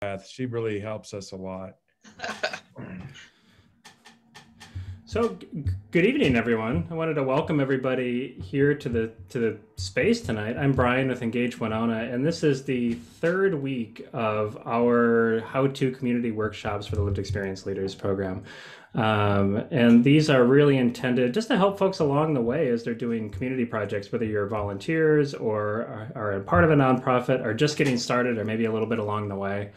Beth. She really helps us a lot. So, good evening, everyone. I wanted to welcome everybody here to the space tonight. I'm Brian with Engage Winona, and this is the third week of our how-to community workshops for the Lived Experience Leaders program. And these are really intended just to help folks along the way as they're doing community projects, whether you're volunteers or are a part of a nonprofit or just getting started or maybe a little bit along the way.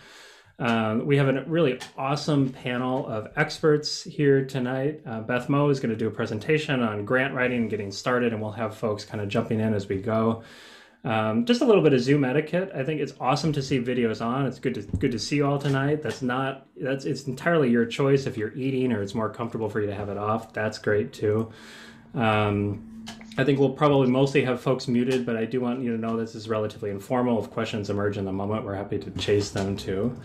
We have a really awesome panel of experts here tonight. Beth Moe is going to do a presentation on grant writing and getting started, and we'll have folks kind of jumping in as we go. Just a little bit of Zoom etiquette. I think it's awesome to see videos on. It's good to see you all tonight. It's entirely your choice if you're eating or it's more comfortable for you to have it off. That's great too. I think we'll probably mostly have folks muted, but I do want you to know this is relatively informal. If questions emerge in the moment, we're happy to chase them too.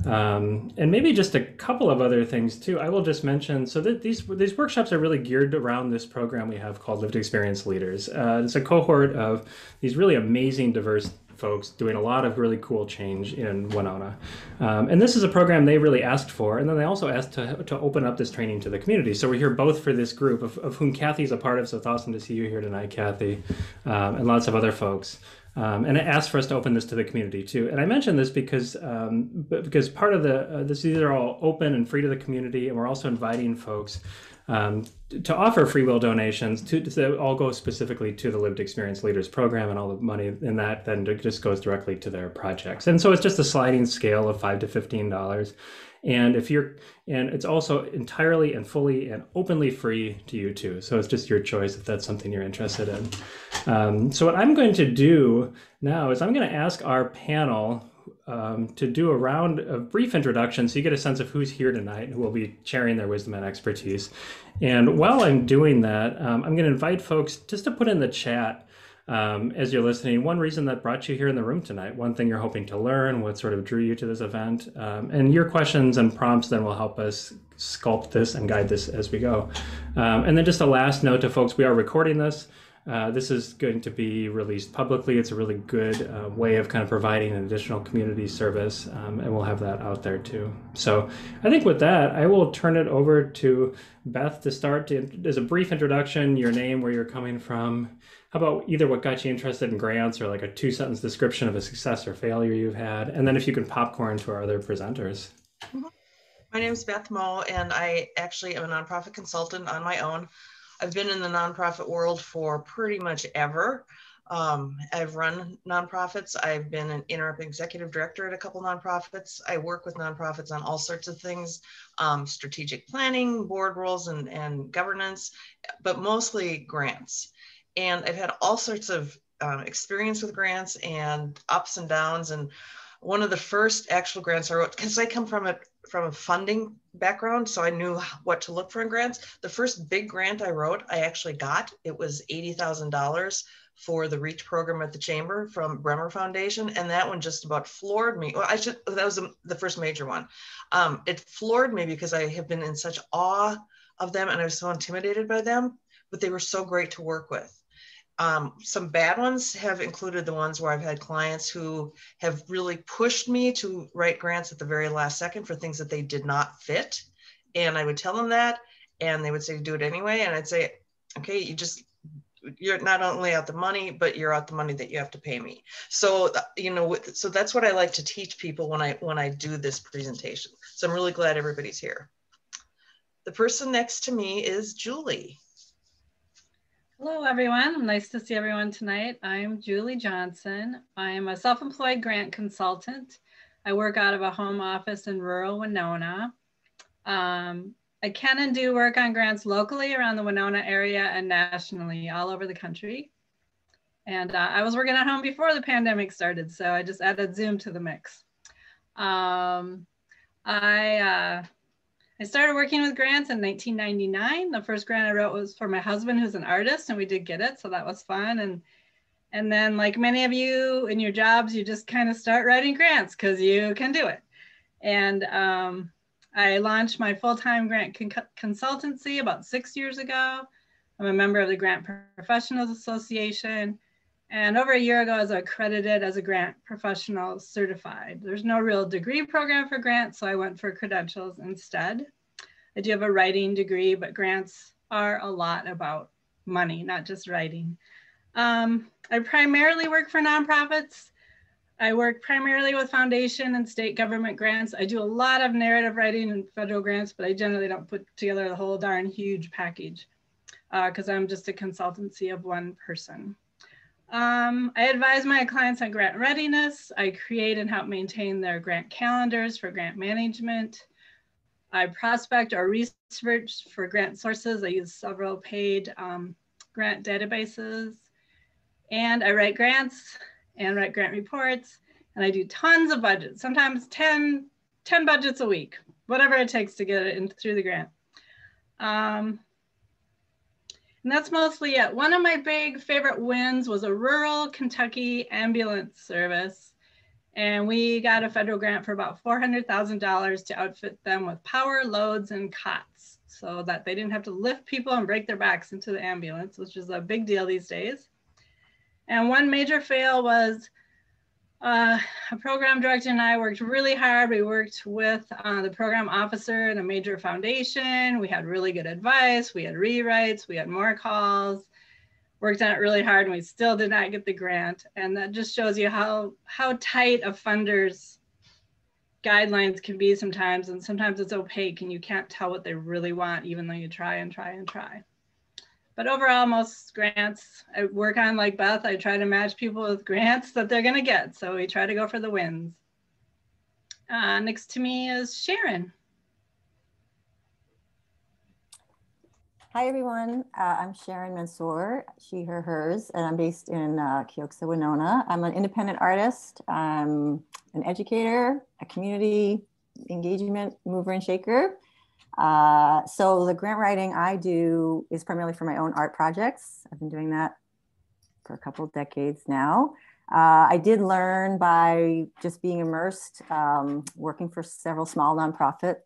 And maybe just a couple of other things too. I will just mention, so that these workshops are really geared around this program we have called Lived Experience Leaders. It's a cohort of these really amazing, diverse folks doing a lot of really cool change in Winona. And this is a program they really asked for, and then they also asked to open up this training to the community. So we're here both for this group of whom Kathy's a part of, so it's awesome to see you here tonight, Kathy, and lots of other folks. And it asked for us to open this to the community too. And I mention this because part of these are all open and free to the community, and we're also inviting folks to offer free will donations to all go specifically to the Lived Experience Leaders program, and all the money in that then just goes directly to their projects. And so it's just a sliding scale of $5 to $15. And it's also entirely and fully and openly free to you too. So it's just your choice if that's something you're interested in. So what I'm going to do now is I'm going to ask our panel to do a brief introduction so you get a sense of who's here tonight and who will be sharing their wisdom and expertise. And while I'm doing that, I'm going to invite folks just to put in the chat as you're listening, one reason that brought you here in the room tonight, one thing you're hoping to learn, what sort of drew you to this event, and your questions and prompts then will help us sculpt this and guide this as we go. And then just a last note to folks, we are recording this. This is going to be released publicly. It's a really good way of kind of providing an additional community service, and we'll have that out there too. So I think with that, I will turn it over to Beth to start. As a brief introduction, your name, where you're coming from. How about either what got you interested in grants or like a 2-sentence description of a success or failure you've had, and then if you can popcorn to our other presenters. My name is Beth Moe, and I actually am a nonprofit consultant on my own. I've been in the nonprofit world for pretty much ever. I've run nonprofits. I've been an interim executive director at a couple nonprofits. I work with nonprofits on all sorts of things, strategic planning, board roles, and governance, but mostly grants. And I've had all sorts of experience with grants and ups and downs. And one of the first actual grants I wrote, because I come from a funding background, so I knew what to look for in grants. The first big grant I wrote, I actually got. It was $80,000 for the REACH program at the Chamber from Bremer Foundation, and that one just about floored me. Well, that was the first major one. It floored me because I have been in such awe of them, and I was so intimidated by them, but they were so great to work with. Some bad ones have included the ones where I've had clients who have really pushed me to write grants at the very last second for things that they did not fit. And I would tell them that, and they would say, do it anyway. And I'd say, okay, you're not only out the money, but you're out the money that you have to pay me. So, so that's what I like to teach people when I do this presentation. So I'm really glad everybody's here. The person next to me is Julie. Hello, everyone. Nice to see everyone tonight. I'm Julie Johnson. I'm a self-employed grant consultant. I work out of a home office in rural Winona. I can and do work on grants locally around the Winona area and nationally, all over the country. And I was working at home before the pandemic started, so I just added Zoom to the mix. I started working with grants in 1999. The first grant I wrote was for my husband, who's an artist, and we did get it, so that was fun. And then, like many of you in your jobs, you just kind of start writing grants because you can do it. And I launched my full-time grant consultancy about 6 years ago. I'm a member of the Grant Professionals Association, And over a year ago, I was accredited as a grant professional certified. There's no real degree program for grants, so I went for credentials instead. I do have a writing degree, but grants are a lot about money, not just writing. I primarily work for nonprofits. I work primarily with foundation and state government grants. I do a lot of narrative writing and federal grants, but I generally don't put together the whole darn huge package because I'm just a consultancy of one person. I advise my clients on grant readiness. I create and help maintain their grant calendars for grant management. I prospect or research for grant sources. I use several paid grant databases. And I write grants and write grant reports. And I do tons of budgets, sometimes 10 budgets a week, whatever it takes to get it in through the grant. And that's mostly it. One of my big favorite wins was a rural Kentucky ambulance service. And we got a federal grant for about $400,000 to outfit them with power, loads, and cots so that they didn't have to lift people and break their backs into the ambulance, which is a big deal these days. And one major fail was a program director and I worked really hard. We worked with the program officer in a major foundation. We had really good advice. We had rewrites. We had more calls. Worked on it really hard, and we still did not get the grant. And that just shows you how tight a funder's guidelines can be sometimes. And sometimes it's opaque and you can't tell what they really want, even though you try and try and try. But overall, most grants I work on, like Beth, I try to match people with grants that they're gonna get. So we try to go for the wins. Next to me is Sharon. Hi, everyone. I'm Sharon Mansur, she, her, hers, and I'm based in Keoksa, Winona. I'm an independent artist. I'm an educator, a community engagement mover and shaker. So the grant writing I do is primarily for my own art projects. I've been doing that for a couple of decades now. I did learn by just being immersed, working for several small nonprofit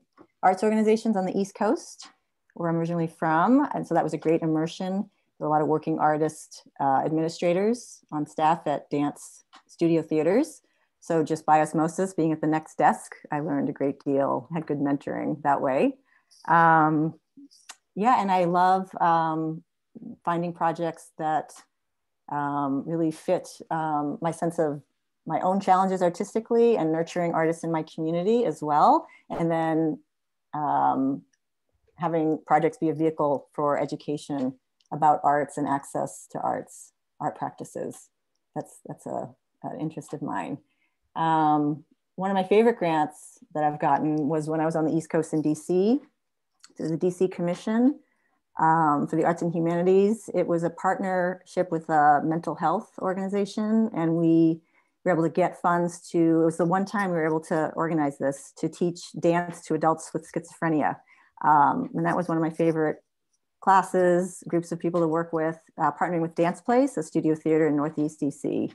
arts organizations on the East Coast, where I'm originally from. And so that was a great immersion. There were a lot of working artist administrators on staff at dance studio theaters. So just by osmosis, being at the next desk, I learned a great deal, had good mentoring that way. Yeah, and I love finding projects that really fit my sense of my own challenges artistically and nurturing artists in my community as well. And then having projects be a vehicle for education about arts and access to art practices. That's an interest of mine. One of my favorite grants that I've gotten was when I was on the East Coast in DC. It was the DC Commission for the Arts and Humanities. It was a partnership with a mental health organization, and we were able to get funds to, it was the one time we were able to organize this, to teach dance to adults with schizophrenia. And that was one of my favorite classes, groups of people to work with, partnering with Dance Place, a studio theater in Northeast DC.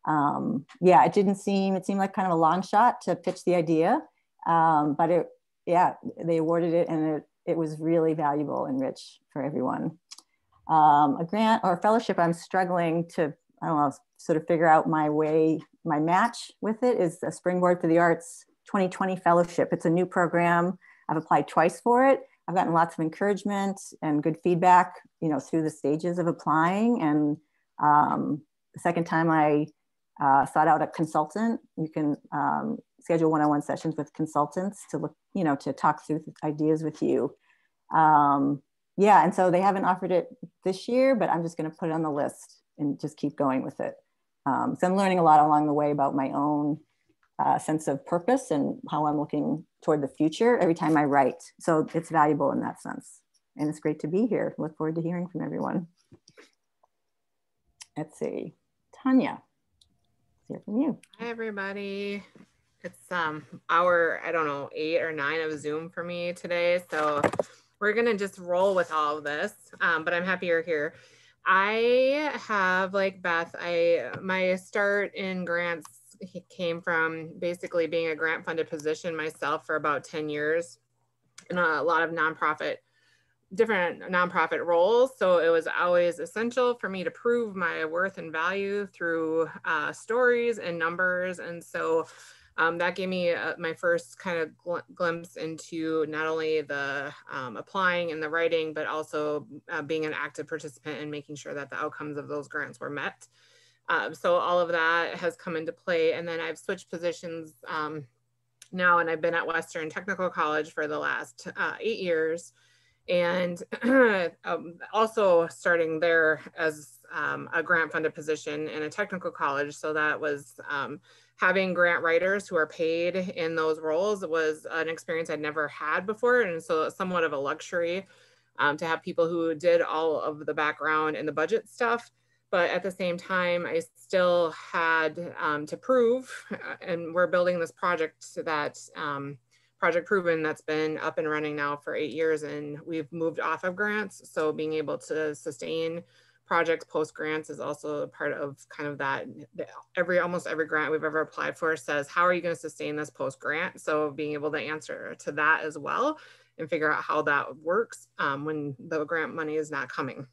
Yeah, it seemed like kind of a long shot to pitch the idea, but they awarded it, and it was really valuable and rich for everyone. A grant or a fellowship I'm struggling to, I don't know, sort of figure out my match with it is a Springboard for the Arts 2020 fellowship. It's a new program. I've applied twice for it. I've gotten lots of encouragement and good feedback, through the stages of applying. And the second time I sought out a consultant. You can schedule one-on-one sessions with consultants to look, to talk through ideas with you. Yeah, and so they haven't offered it this year, but I'm just going to put it on the list and just keep going with it. So I'm learning a lot along the way about my own sense of purpose and how I'm looking toward the future every time I write. So it's valuable in that sense. And it's great to be here. Look forward to hearing from everyone. Let's see, Tonya, let's hear from you. Hi, everybody. It's hour, 8 or 9 of Zoom for me today. So we're gonna just roll with all of this, but I'm happy you're here. I have, like Beth, my start in grants came from basically being a grant funded position myself for about 10 years in a lot of nonprofit different nonprofit roles. So it was always essential for me to prove my worth and value through stories and numbers. And so that gave me my first kind of glimpse into not only the applying and the writing, but also being an active participant and making sure that the outcomes of those grants were met. So all of that has come into play. And then I've switched positions now, and I've been at Western Technical College for the last 8 years. And also starting there as a grant funded position in a technical college. So that was having grant writers who are paid in those roles was an experience I'd never had before. And so somewhat of a luxury to have people who did all of the background and the budget stuff. But at the same time, I still had to prove, and we're building this project that Project Proven that's been up and running now for 8 years, and we've moved off of grants. So being able to sustain projects post grants is also a part of kind of that. Almost every grant we've ever applied for says, how are you going to sustain this post grant? So being able to answer to that as well and figure out how that works when the grant money is not coming.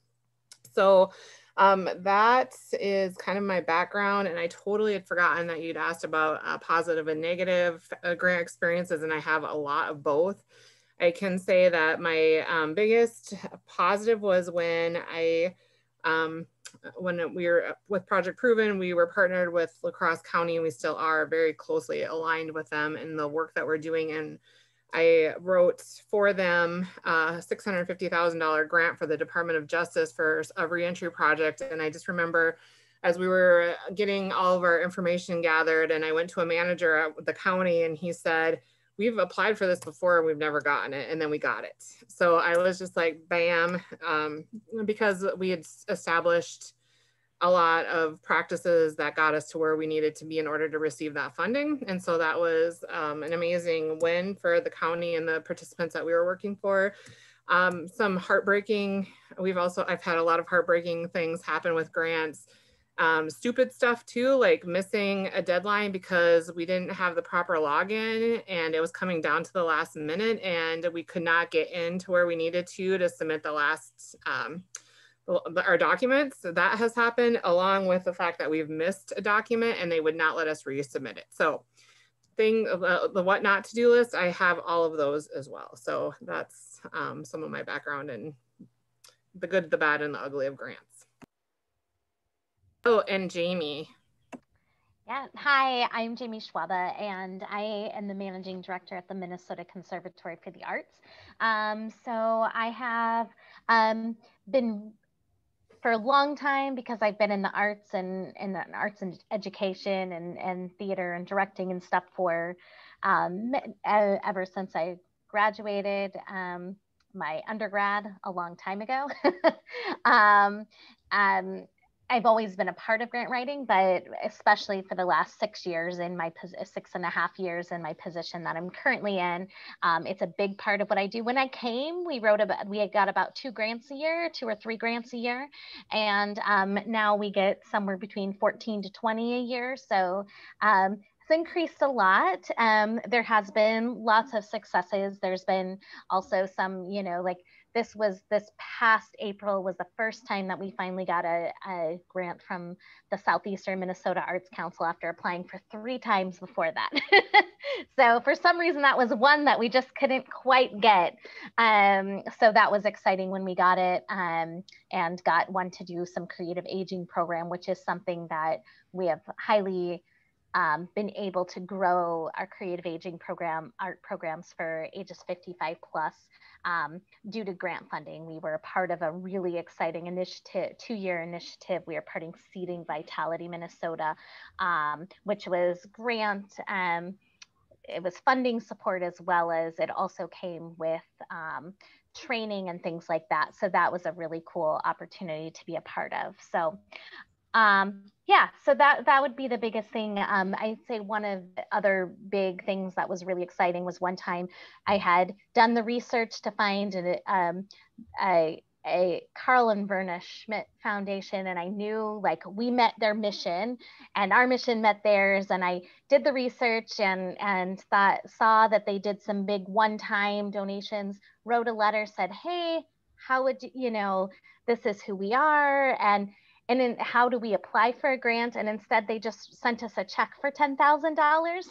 So that is kind of my background, and I totally had forgotten that you'd asked about positive and negative grant experiences, and I have a lot of both. I can say that my biggest positive was when we were with Project Proven, we were partnered with La Crosse County, and we still are very closely aligned with them in the work that we're doing. And I wrote for them a $650,000 grant for the Department of Justice for a reentry project. And I just remember as we were getting all of our information gathered, and I went to a manager at the county, and he said, we've applied for this before and we've never gotten it. And then we got it. So I was just like, bam, because we had established a lot of practices that got us to where we needed to be in order to receive that funding. And so that was an amazing win for the county and the participants that we were working for. Some heartbreaking, I've had a lot of heartbreaking things happen with grants. Stupid stuff too, like missing a deadline because we didn't have the proper login and it was coming down to the last minute and we could not get into where we needed to submit the last our documents. So that has happened, along with the fact that we've missed a document and they would not let us resubmit it. So the what not to do list, I have all of those as well. So that's some of my background and the good, the bad, and the ugly of grants. Oh, and Jamie. Yeah, hi, I'm Jamie Schwaba, and I am the managing director at the Minnesota Conservatory for the Arts. So I have been for a long time, because I've been in the arts and education and theater and directing and stuff for ever since I graduated my undergrad a long time ago. I've always been a part of grant writing, but especially for the last 6 years in my 6.5 years in my position that I'm currently in, it's a big part of what I do. When I came, we had got about 2 or 3 grants a year, and now we get somewhere between 14 to 20 a year. So it's increased a lot. There has been lots of successes. There's been also some, like this past April was the first time that we finally got a grant from the Southeastern Minnesota Arts Council after applying for 3 times before that. So for some reason, that was one that we just couldn't quite get. So that was exciting when we got it, and got one to do some creative aging program, which is something that we have highly been able to grow our creative aging art programs for ages 55 plus due to grant funding. We were a part of a really exciting initiative, 2-year initiative. We were parting Seeding Vitality Minnesota, which was grant. It was funding support, as well as it also came with training and things like that. So that was a really cool opportunity to be a part of. So yeah, so that would be the biggest thing. I'd say one of the other big things that was really exciting was one time I had done the research to find a Carl and Verna Schmidt Foundation, and I knew we met their mission and our mission met theirs, and I did the research and saw that they did some big one-time donations, wrote a letter, said, hey, how would you know, this is who we are, and then how do we apply for a grant? And instead they just sent us a check for $10,000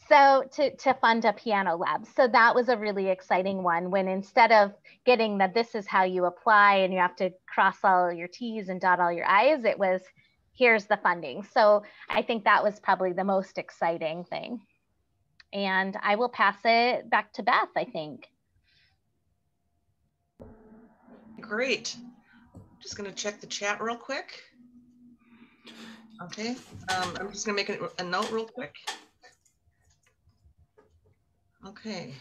so to fund a piano lab. So that was a really exciting one, when instead of getting that this is how you apply and you have to cross all your T's and dot all your I's, it was, here's the funding. So I think that was probably the most exciting thing. And I will pass it back to Beth, I think. Great. Just going to check the chat real quick. Okay, I'm just going to make a note real quick. Okay.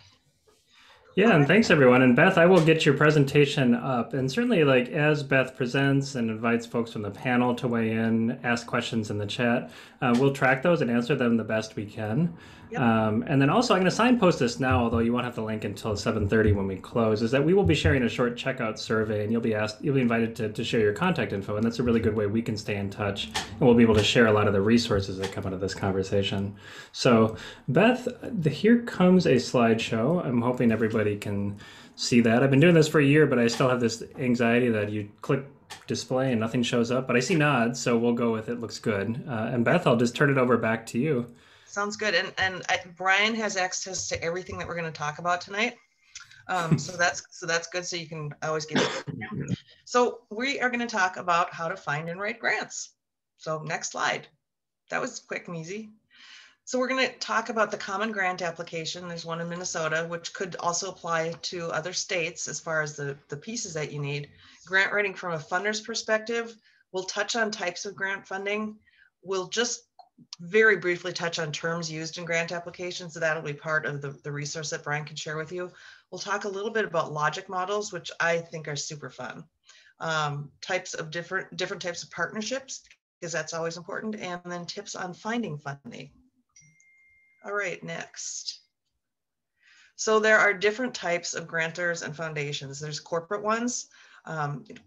Yeah, and thanks everyone. And Beth, I will get your presentation up. And certainly, like, as Beth presents and invites folks from the panel to weigh in, ask questions in the chat, we'll track those and answer them the best we can. Yep. And then also, I'm going to signpost this now, although you won't have the link until 7:30 when we close, is that we will be sharing a short checkout survey, and you'll be invited to share your contact info. And that's a really good way we can stay in touch. And we'll be able to share a lot of the resources that come out of this conversation. So Beth, here comes a slideshow. I'm hoping everybody can see that. I've been doing this for a year, but I still have this anxiety that you click display and nothing shows up, but I see nods, so we'll go with it. Looks good. And Beth, I'll just turn it over back to you. Sounds good. And Brian has access to everything that we're going to talk about tonight. So that's good. So you can always get it. So we are going to talk about how to find and write grants. So next slide. That was quick and easy. So we're going to talk about the common grant application. There's one in Minnesota, which could also apply to other states as far as the pieces that you need. Grant writing from a funder's perspective. We'll touch on types of grant funding. We'll just very briefly touch on terms used in grant applications. So that'll be part of the resource that Brian can share with you. We'll talk a little bit about logic models, which I think are super fun. Types of different types of partnerships, because that's always important. And then tips on finding funding. All right, next. So there are different types of grantors and foundations. There's corporate ones,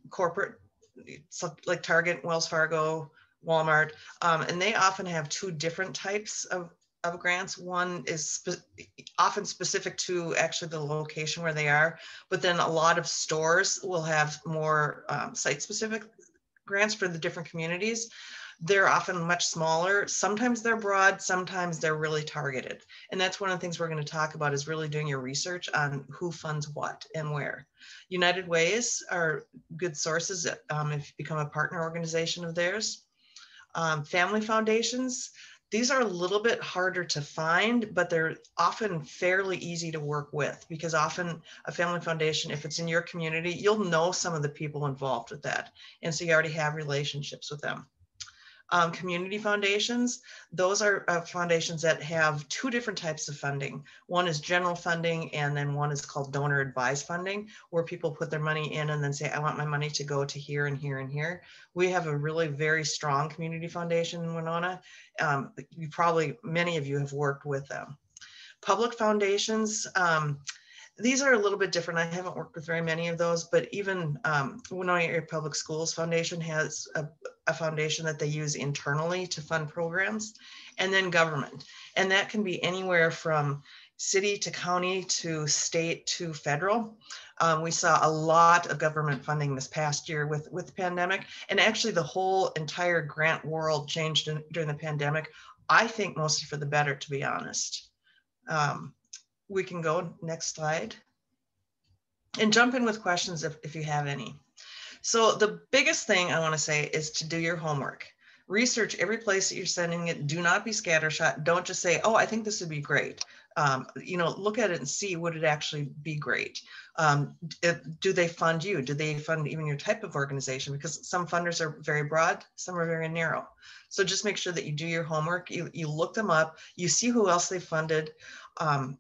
corporate, so like Target, Wells Fargo, Walmart, and they often have two different types of grants. One is often specific to actually the location where they are, but then a lot of stores will have more site-specific grants for the different communities. They're often much smaller. Sometimes they're broad, sometimes they're really targeted. And that's one of the things we're going to talk about, is really doing your research on who funds what and where. United Ways are good sources if you become a partner organization of theirs. Family foundations, these are a little bit harder to find, but they're often fairly easy to work with, because often a family foundation, if it's in your community, you'll know some of the people involved with that. And so you already have relationships with them. Community foundations, those are foundations that have two different types of funding. One is general funding, and then one is called donor advised funding, where people put their money in and then say, I want my money to go to here and here and here. We have a really very strong community foundation in Winona. Many of you have worked with them. Public foundations, these are a little bit different. I haven't worked with very many of those, but even Winona Area Public Schools Foundation has a foundation that they use internally to fund programs, and then government. And that can be anywhere from city to county to state to federal. We saw a lot of government funding this past year with the pandemic, and actually the whole entire grant world changed during the pandemic. I think mostly for the better, to be honest. We can go next slide and jump in with questions if you have any. So the biggest thing I want to say is to do your homework. Research every place that you're sending it. Do not be scattershot. Don't just say, oh, I think this would be great. Look at it and see, would it actually be great? Do they fund you? Do they fund even your type of organization? Because some funders are very broad, some are very narrow. So just make sure that you do your homework. You look them up. You see who else they funded.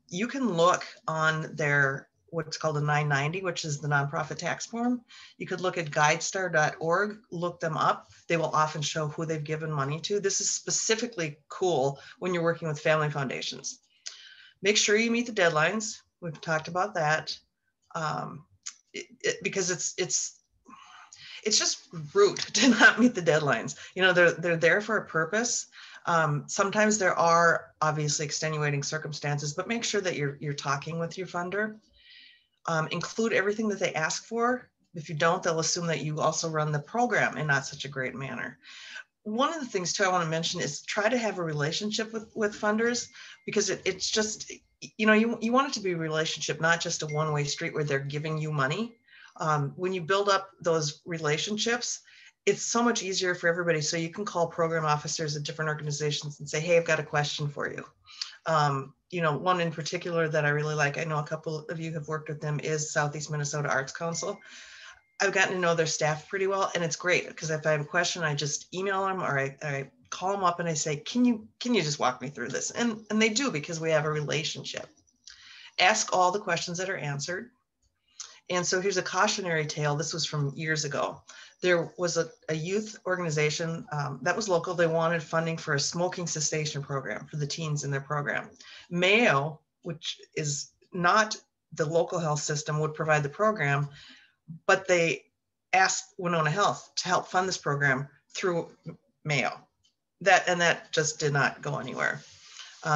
You can look on their what's called a 990, which is the nonprofit tax form. You could look at guidestar.org, look them up. They will often show who they've given money to. This is specifically cool when you're working with family foundations. Make sure you meet the deadlines. We've talked about that because it's just rude to not meet the deadlines. They're there for a purpose. Sometimes there are obviously extenuating circumstances, but make sure that you're talking with your funder. Include everything that they ask for If you don't, they'll assume that you also run the program in not such a great manner. One of the things too I want to mention is try to have a relationship with funders, because it's just, you want it to be a relationship, not just a one-way street where they're giving you money. When you build up those relationships, it's so much easier for everybody. So you can call program officers at different organizations and say, hey, I've got a question for you. One in particular that I really like, I know a couple of you have worked with them, is Southeast Minnesota Arts Council. I've gotten to know their staff pretty well, and it's great because if I have a question, I just email them or I call them up and I say, can you just walk me through this? And they do, because we have a relationship. Ask all the questions that are answered. And so here's a cautionary tale. This was from years ago. There was a youth organization that was local. They wanted funding for a smoking cessation program for the teens in their program. Mayo, which is not the local health system, would provide the program, but they asked Winona Health to help fund this program through Mayo. That just did not go anywhere.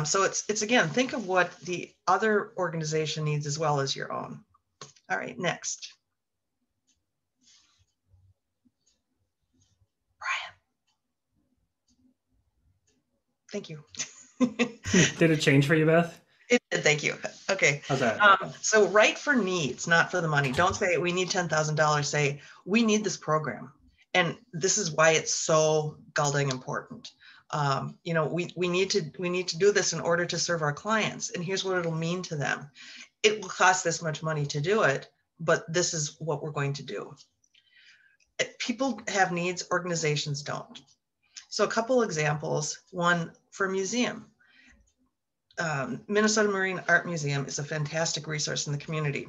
So it's again, think of what the other organization needs as well as your own. All right, next. Brian. Thank you. Did it change for you, Beth? It did, thank you. Okay. How's that? So write for needs, not for the money. Don't say we need $10,000. Say we need this program, and this is why it's so goddamn important. We need to do this in order to serve our clients, and here's what it'll mean to them. It will cost this much money to do it, but this is what we're going to do. People have needs, organizations don't. So a couple examples. One, for a museum. Minnesota Marine Art Museum is a fantastic resource in the community.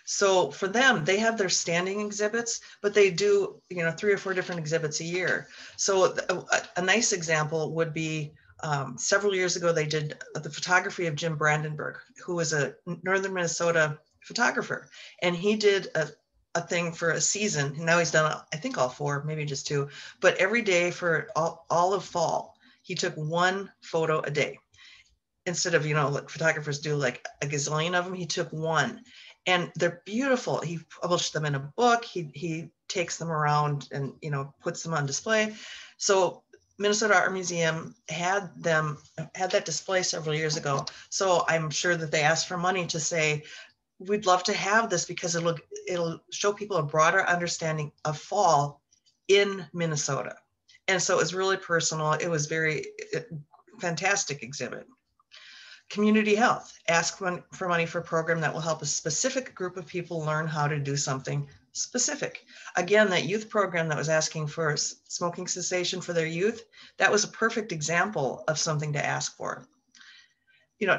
So for them, they have their standing exhibits, but they do 3 or 4 different exhibits a year. So a nice example would be several years ago, they did the photography of Jim Brandenburg, who was a Northern Minnesota photographer. And he did a thing for a season. And now he's done, I think, all 4, maybe just 2. But every day for all of fall, he took 1 photo a day. Instead of, like photographers do like a gazillion of them, he took 1. And they're beautiful. He published them in a book. He takes them around and, puts them on display. So Minnesota Art Museum had that display several years ago. So I'm sure that they asked for money to say, we'd love to have this because it'll show people a broader understanding of fall in Minnesota. And so it was really personal. It was very fantastic exhibit. Community health, ask for money for a program that will help a specific group of people learn how to do something specific. Again, that youth program that was asking for smoking cessation for their youth, that was a perfect example of something to ask for.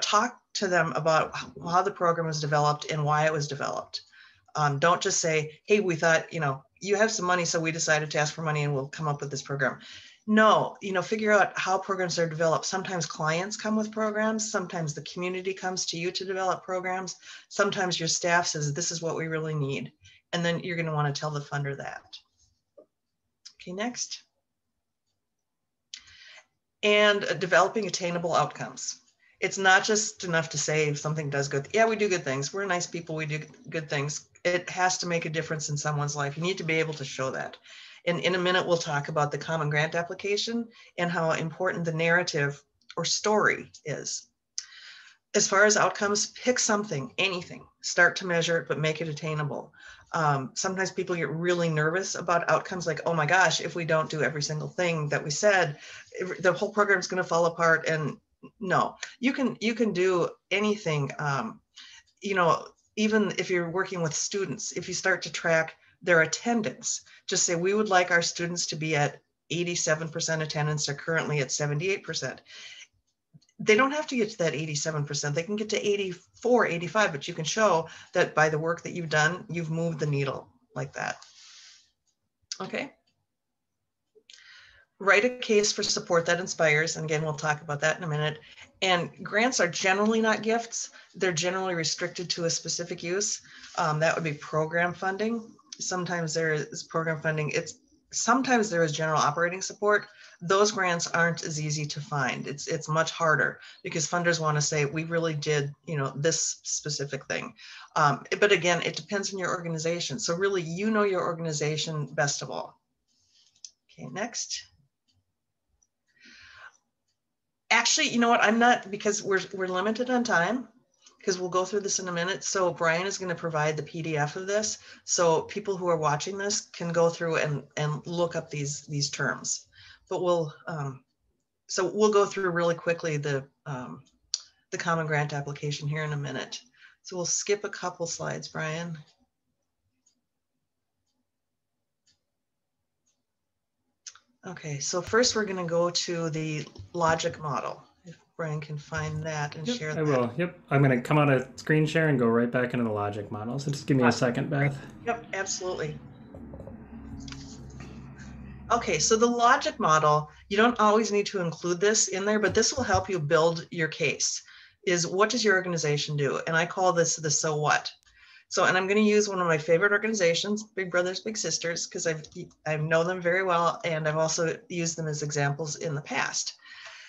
Talk to them about how the program was developed and why it was developed. Don't just say, hey, we thought, you have some money, so we decided to ask for money and we'll come up with this program. No, figure out how programs are developed. Sometimes clients come with programs. Sometimes the community comes to you to develop programs. Sometimes your staff says, this is what we really need. And then you're going to want to tell the funder that. Okay, next. And developing attainable outcomes. It's not just enough to say if something does good. Yeah, we do good things. We're nice people. We do good things. It has to make a difference in someone's life. You need to be able to show that. And in a minute, we'll talk about the common grant application and how important the narrative or story is. As far as outcomes, pick something, anything, start to measure it, but make it attainable. Sometimes people get really nervous about outcomes like, oh my gosh, if we don't do every single thing that we said, the whole program is going to fall apart. And no, you can do anything. Even if you're working with students, if you start to track their attendance, just say, we would like our students to be at 87% attendance. They're currently at 78%. They don't have to get to that 87%. They can get to 84, 85, but you can show that by the work that you've done, you've moved the needle like that. Okay. Write a case for support that inspires. And again, we'll talk about that in a minute. And grants are generally not gifts. They're generally restricted to a specific use. That would be program funding. Sometimes there is program funding. Sometimes there is general operating support. Those grants aren't as easy to find. It's much harder because funders want to say, we really did, this specific thing. But again, it depends on your organization. So really, your organization best of all. Okay, next. Actually, you know what? I'm not, because we're limited on time, because we'll go through this in a minute. So Brian is going to provide the PDF of this. So people who are watching this can go through and look up these terms. But we'll go through really quickly the common grant application here in a minute. So we'll skip a couple slides, Brian. Okay, so first we're going to go to the logic model. If Brian can find that and share that. I will. Yep. I'm going to come out of screen share and go right back into the logic model. So just give me a second, Beth. Yep, absolutely. Okay, so the logic model, you don't always need to include this in there, but this will help you build your case. Is what does your organization do? And I call this the so what. So, and I'm going to use one of my favorite organizations, Big Brothers Big Sisters, because I know them very well, and I've also used them as examples in the past.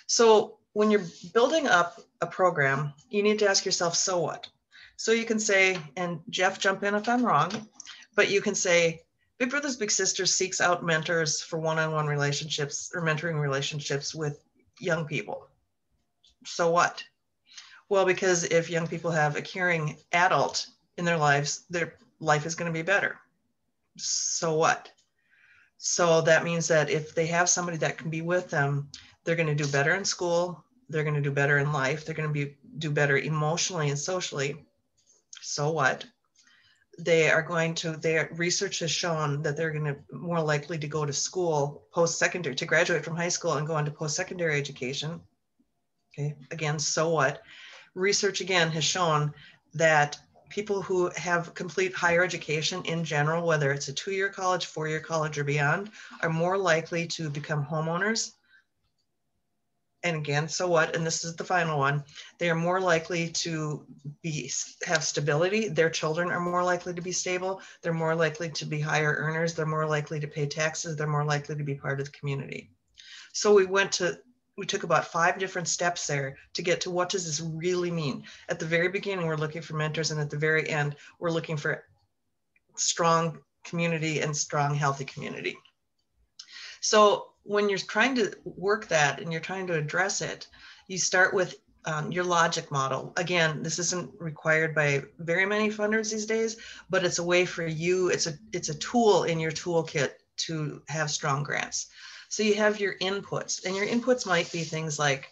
So when you're building up a program, you need to ask yourself, so what? So you can say, and Jeff, jump in if I'm wrong, but you can say, Big Brothers Big Sisters seeks out mentors for one-on-one relationships or mentoring relationships with young people. So what? Well, because if young people have a caring adult in their lives, their life is going to be better. So what? So that means that if they have somebody that can be with them, they're going to do better in school. They're going to do better in life. They're going to do better emotionally and socially. So what? Their research has shown that they're going to more likely to go to school post-secondary, to graduate from high school and go into post-secondary education. Okay, again, so what? Research again has shown that people who have complete higher education in general, whether it's a 2-year college, 4-year college or beyond, are more likely to become homeowners. And again, so what? And this is the final one. They are more likely to have stability. Their children are more likely to be stable. They're more likely to be higher earners. They're more likely to pay taxes. They're more likely to be part of the community. So we took about 5 different steps there to get to what does this really mean. At the very beginning, we're looking for mentors, and at the very end, we're looking for strong community and strong, healthy community. So when you're trying to work that and you're trying to address it, you start with your logic model. Again, this isn't required by very many funders these days, but it's a way for you, it's a tool in your toolkit to have strong grants. So you have your inputs, and your inputs might be things like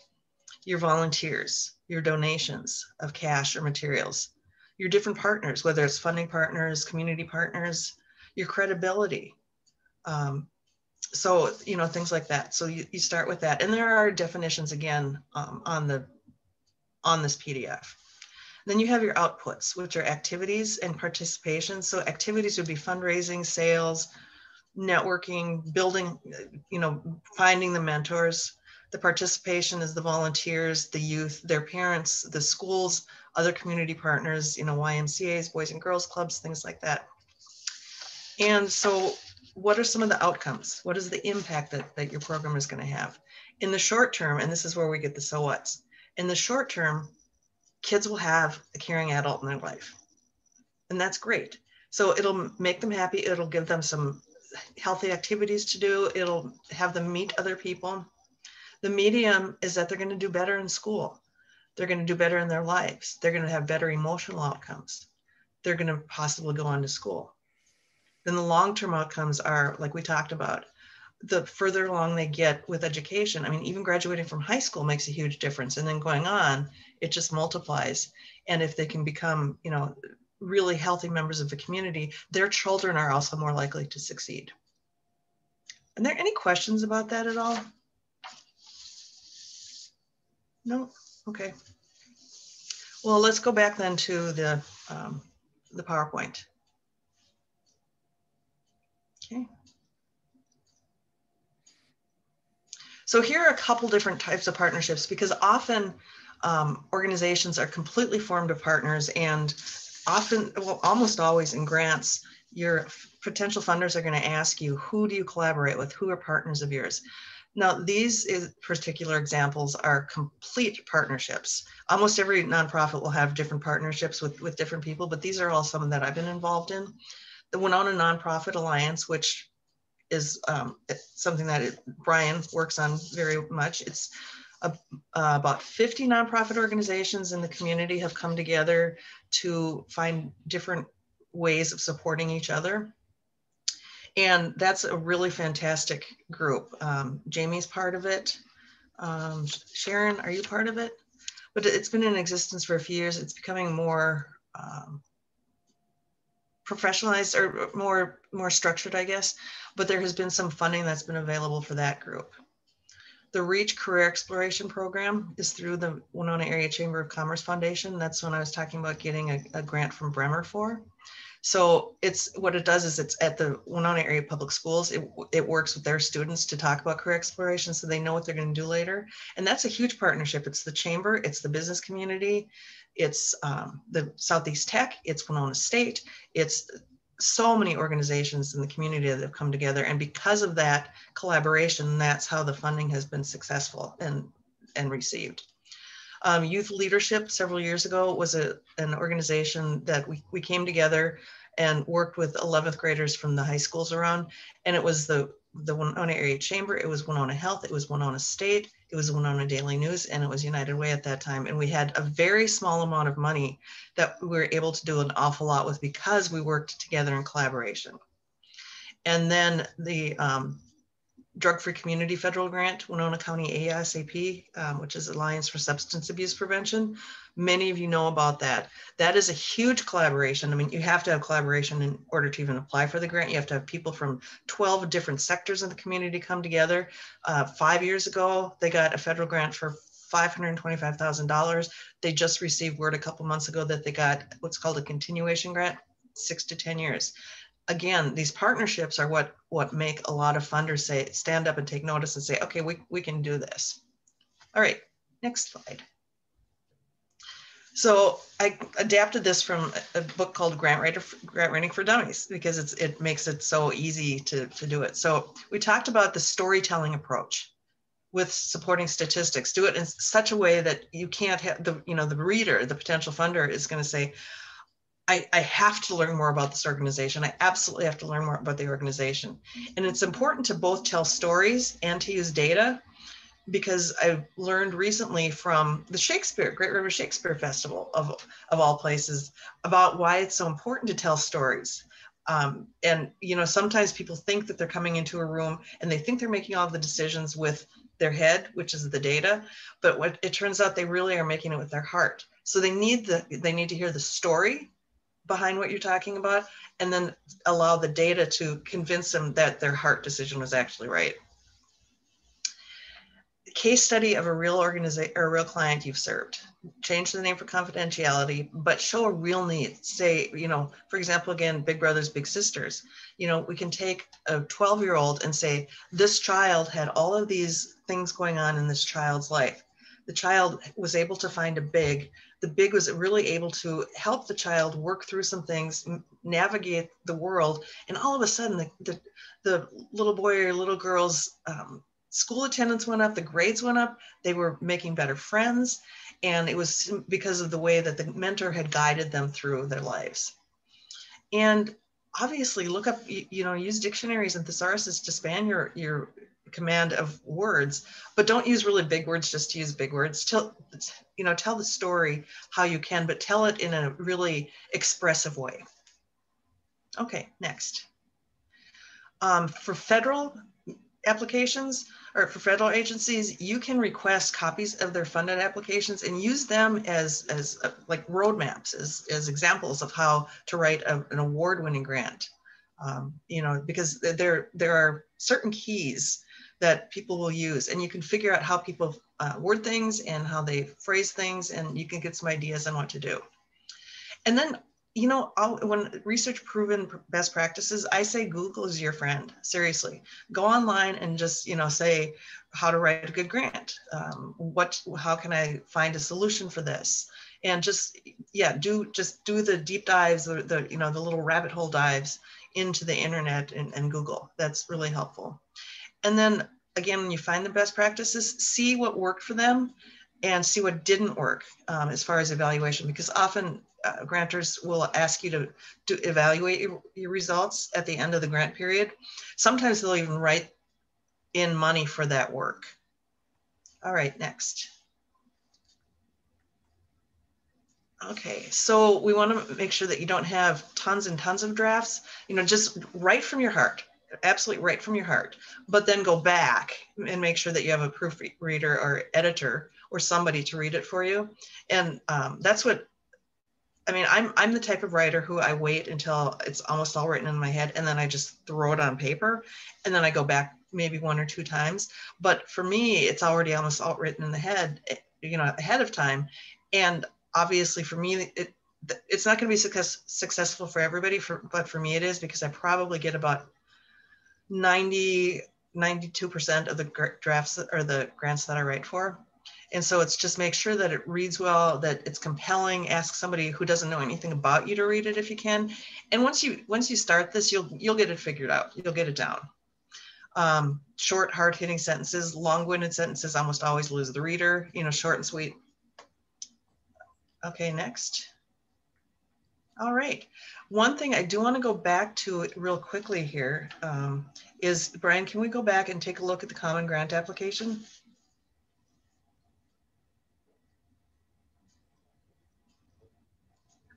your volunteers, your donations of cash or materials, your different partners, whether it's funding partners, community partners, your credibility. So, things like that. So you start with that. And there are definitions again on this PDF. Then you have your outputs, which are activities and participation. So activities would be fundraising, sales, networking, building, finding the mentors. The participation is the volunteers, the youth, their parents, the schools, other community partners, YMCAs, Boys and Girls Clubs, things like that. And so what are some of the outcomes? What is the impact that your program is going to have? In the short term, and this is where we get the so what's. In the short term, kids will have a caring adult in their life. And that's great. So it'll make them happy. It'll give them some healthy activities to do. It'll have them meet other people. The medium is that they're going to do better in school. They're going to do better in their lives. They're going to have better emotional outcomes. They're going to possibly go on to school. Then the long-term outcomes are, like we talked about, the further along they get with education. I mean, even graduating from high school makes a huge difference. And then going on, it just multiplies. And if they can become, really healthy members of the community, their children are also more likely to succeed. Are there any questions about that at all? No? Okay. Well, let's go back then to the PowerPoint. Okay. So here are a couple different types of partnerships, because often organizations are completely formed of partners, and often, well, almost always in grants, your potential funders are going to ask you, who do you collaborate with? Who are partners of yours? Now, these particular examples are complete partnerships. Almost every nonprofit will have different partnerships with different people, but these are all some that I've been involved in. The Winona Nonprofit Alliance, which is something that Brian works on very much. It's about 50 nonprofit organizations in the community have come together to find different ways of supporting each other. And that's a really fantastic group. Jamie's part of it. Sharon, are you part of it? But it's been in existence for a few years. It's becoming more professionalized or more structured, I guess. But there has been some funding that's been available for that group. The REACH Career Exploration Program is through the Winona Area Chamber of Commerce Foundation. That's when I was talking about getting a grant from Bremer for. So what it does is it's at the Winona Area Public Schools. It works with their students to talk about career exploration so they know what they're going to do later. And that's a huge partnership. It's the chamber, it's the business community, it's the Southeast Tech, it's Winona State, it's so many organizations in the community that have come together. And because of that collaboration, that's how the funding has been successful and received. Youth Leadership several years ago was an organization that we came together and worked with 11th graders from the high schools around. And it was the Winona Area Chamber, it was Winona Health, it was Winona State, it was Winona Daily News, and it was United Way at that time. And we had a very small amount of money that we were able to do an awful lot with because we worked together in collaboration. And then the Drug-Free Community Federal Grant, Winona County ASAP, which is Alliance for Substance Abuse Prevention. Many of you know about that. That is a huge collaboration. I mean, you have to have collaboration in order to even apply for the grant. You have to have people from 12 different sectors of the community come together. 5 years ago, they got a federal grant for $525,000. They just received word a couple months ago that they got what's called a continuation grant, 6 to 10 years. Again, these partnerships are what make a lot of funders say, stand up and take notice and say, okay, we can do this. All right, next slide. So I adapted this from a book called Grantwriting for Dummies because it makes it so easy to do it. So we talked about the storytelling approach with supporting statistics. Do it in such a way that you can't have the reader, the potential funder is going to say, I have to learn more about this organization. I absolutely have to learn more about the organization. And it's important to both tell stories and to use data, because I've learned recently from the Great River Shakespeare Festival of all places about why it's so important to tell stories. And sometimes people think that they're coming into a room and they think they're making all the decisions with their head, which is the data, but what it turns out they really are making it with their heart. So they need to hear the story behind what you're talking about, and then allow the data to convince them that their heart decision was actually right. Case study of a real organization or a real client you've served. Change the name for confidentiality, but show a real need. Say, for example, again, Big Brothers, Big Sisters. We can take a 12-year-old and say, this child had all of these things going on in this child's life. The child was able to find a big. The big was really able to help the child work through some things, navigate the world. And all of a sudden, the little boy or little girl's school attendance went up, the grades went up, they were making better friends. And it was because of the way that the mentor had guided them through their lives. And obviously look up, use dictionaries and thesauruses to span your command of words, but don't use really big words just to use big words. Tell the story how you can, but tell it in a really expressive way. Okay, next. For federal applications or for federal agencies, you can request copies of their funded applications and use them as like roadmaps, as examples of how to write an award-winning grant. Because there are certain keys that people will use, and you can figure out how people word things and how they phrase things, and you can get some ideas on what to do. And then, when research proven best practices, I say Google is your friend. Seriously, go online and just, say how to write a good grant. How can I find a solution for this? And do the deep dives, the little rabbit hole dives into the internet and Google. That's really helpful. And then again, when you find the best practices, see what worked for them and see what didn't work as far as evaluation, because often grantors will ask you to evaluate your results at the end of the grant period. Sometimes they'll even write in money for that work. All right, next. Okay, so we want to make sure that you don't have tons and tons of drafts. You know, just write from your heart, absolutely write from your heart, but then go back and make sure that you have a proofreader or editor or somebody to read it for you. And that's what, I mean, I'm the type of writer who I wait until it's almost all written in my head, and then I just throw it on paper, and then I go back maybe 1 or 2 times. But for me, it's already almost all written in the head, you know, ahead of time. And obviously for me, it's not going to be successful for everybody, but for me it is, because I probably get about 92% of the drafts or the grants that I write for. And so it's just make sure that it reads well, that it's compelling. Ask somebody who doesn't know anything about you to read it if you can. And once you start this, you'll get it figured out. You'll get it down. Short, hard-hitting sentences, long-winded sentences almost always lose the reader. You know, short and sweet. Okay, next. All right. One thing I do want to go back to real quickly here is, Brian, can we go back and take a look at the Common Grant application?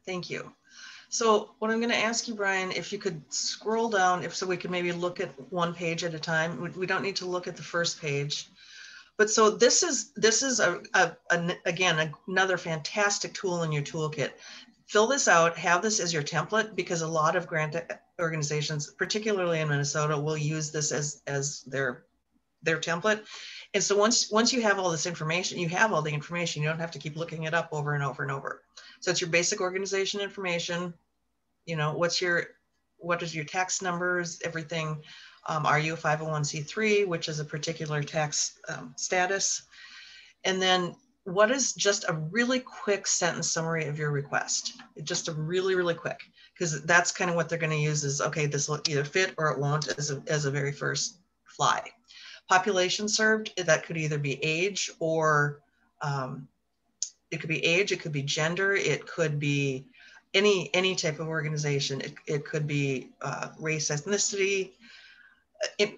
Thank you. So what I'm going to ask you, Brian, if you could scroll down, so we could maybe look at one page at a time. We don't need to look at the first page. But so this is again, another fantastic tool in your toolkit. Fill this out, have this as your template, because a lot of grant organizations, particularly in Minnesota, will use this as their template. And so once you have all this information, you have all the information. You don't have to keep looking it up over and over and over. So it's your basic organization information. You know, what is your tax numbers, everything. Are you a 501c3, which is a particular tax status? And then what is just a really quick sentence summary of your request? Just a really, really quick, because that's kind of what they're going to use is, okay, this will either fit or it won't as a very first fly. Population served, that could either be age or it could be age, it could be gender, it could be any type of organization. It could be race, ethnicity,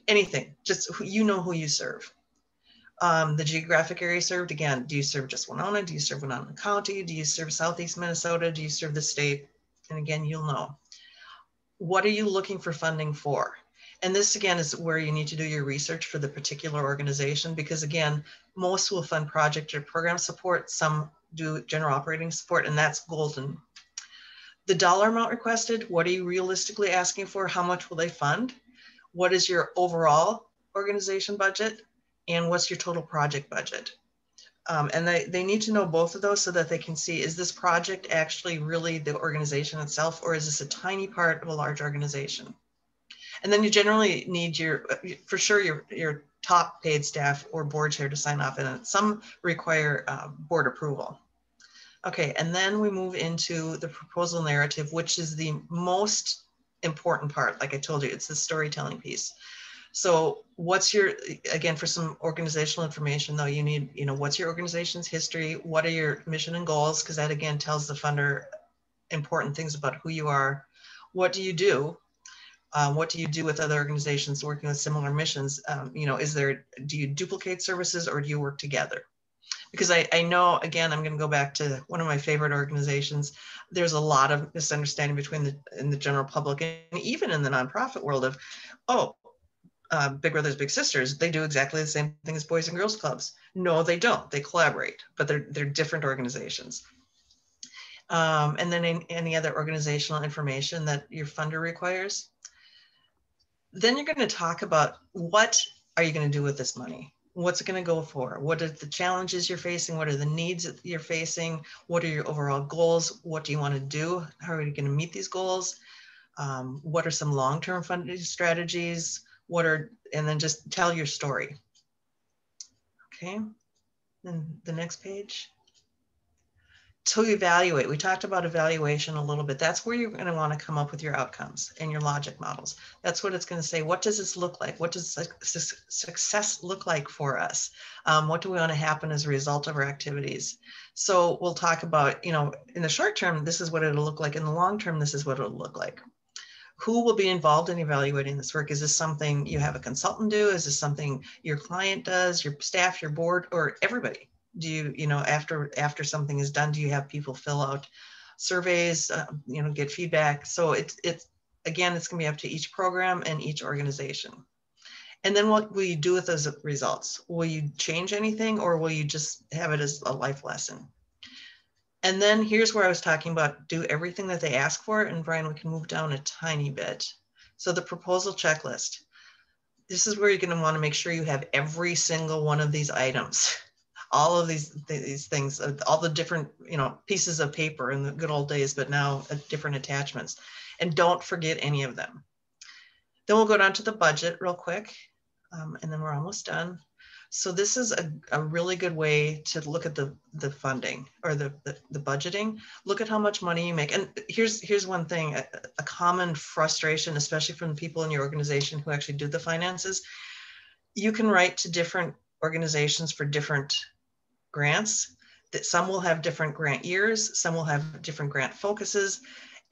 anything, just you know who you serve. The geographic area served, again, do you serve just Winona? Do you serve Winona County? Do you serve Southeast Minnesota? Do you serve the state? And again, you'll know. What are you looking for funding for? And this again is where you need to do your research for the particular organization, because again, most will fund project or program support, some do general operating support, and that's golden. The dollar amount requested, what are you realistically asking for? How much will they fund? What is your overall organization budget? And what's your total project budget? And they need to know both of those so that they can see, is this project actually really the organization itself, or is this a tiny part of a large organization? And then you generally need for sure your top paid staff or board chair to sign off, and some require board approval. Okay, and then we move into the proposal narrative, which is the most important part. Like I told you, it's the storytelling piece. So what's again, for some organizational information though, you need, what's your organization's history? What are your mission and goals? Because that again tells the funder important things about who you are. What do you do? What do you do with other organizations working with similar missions? Do you duplicate services or do you work together? Because I know, again, I'm going to go back to one of my favorite organizations. There's a lot of misunderstanding in the general public and even in the nonprofit world of, Big Brothers Big Sisters, they do exactly the same thing as Boys and Girls Clubs. No, they don't. They collaborate, but they're different organizations. And then any other organizational information that your funder requires. Then you're going to talk about, what are you going to do with this money? What's it going to go for? What are the challenges you're facing? What are the needs that you're facing? What are your overall goals? What do you want to do? How are you going to meet these goals? What are some long-term funding strategies? And then just tell your story. Okay, then the next page. to evaluate. We talked about evaluation a little bit. That's where you're going to want to come up with your outcomes and your logic models. That's what it's going to say. What does this look like? What does success look like for us? What do we want to happen as a result of our activities? So we'll talk about, in the short term, this is what it'll look like. In the long term, this is what it'll look like. Who will be involved in evaluating this work? Is this something you have a consultant do? Is this something your client does, your staff, your board, or everybody? Do you, after something is done, do you have people fill out surveys, get feedback? So it's again, it's going to be up to each program and each organization. And then what will you do with those results? Will you change anything, or will you just have it as a life lesson? And then here's where I was talking about do everything that they ask for. And Brian, we can move down a tiny bit. So the proposal checklist. This is where you're going to want to make sure you have every single one of these items. All of these things, all the different, pieces of paper in the good old days, but now different attachments. And don't forget any of them. Then we'll go down to the budget real quick, and then we're almost done. So this is a really good way to look at the funding or the budgeting. Look at how much money you make. And here's one thing, a common frustration, especially from the people in your organization who actually do the finances. You can write to different organizations for different grants, that some will have different grant years, some will have different grant focuses.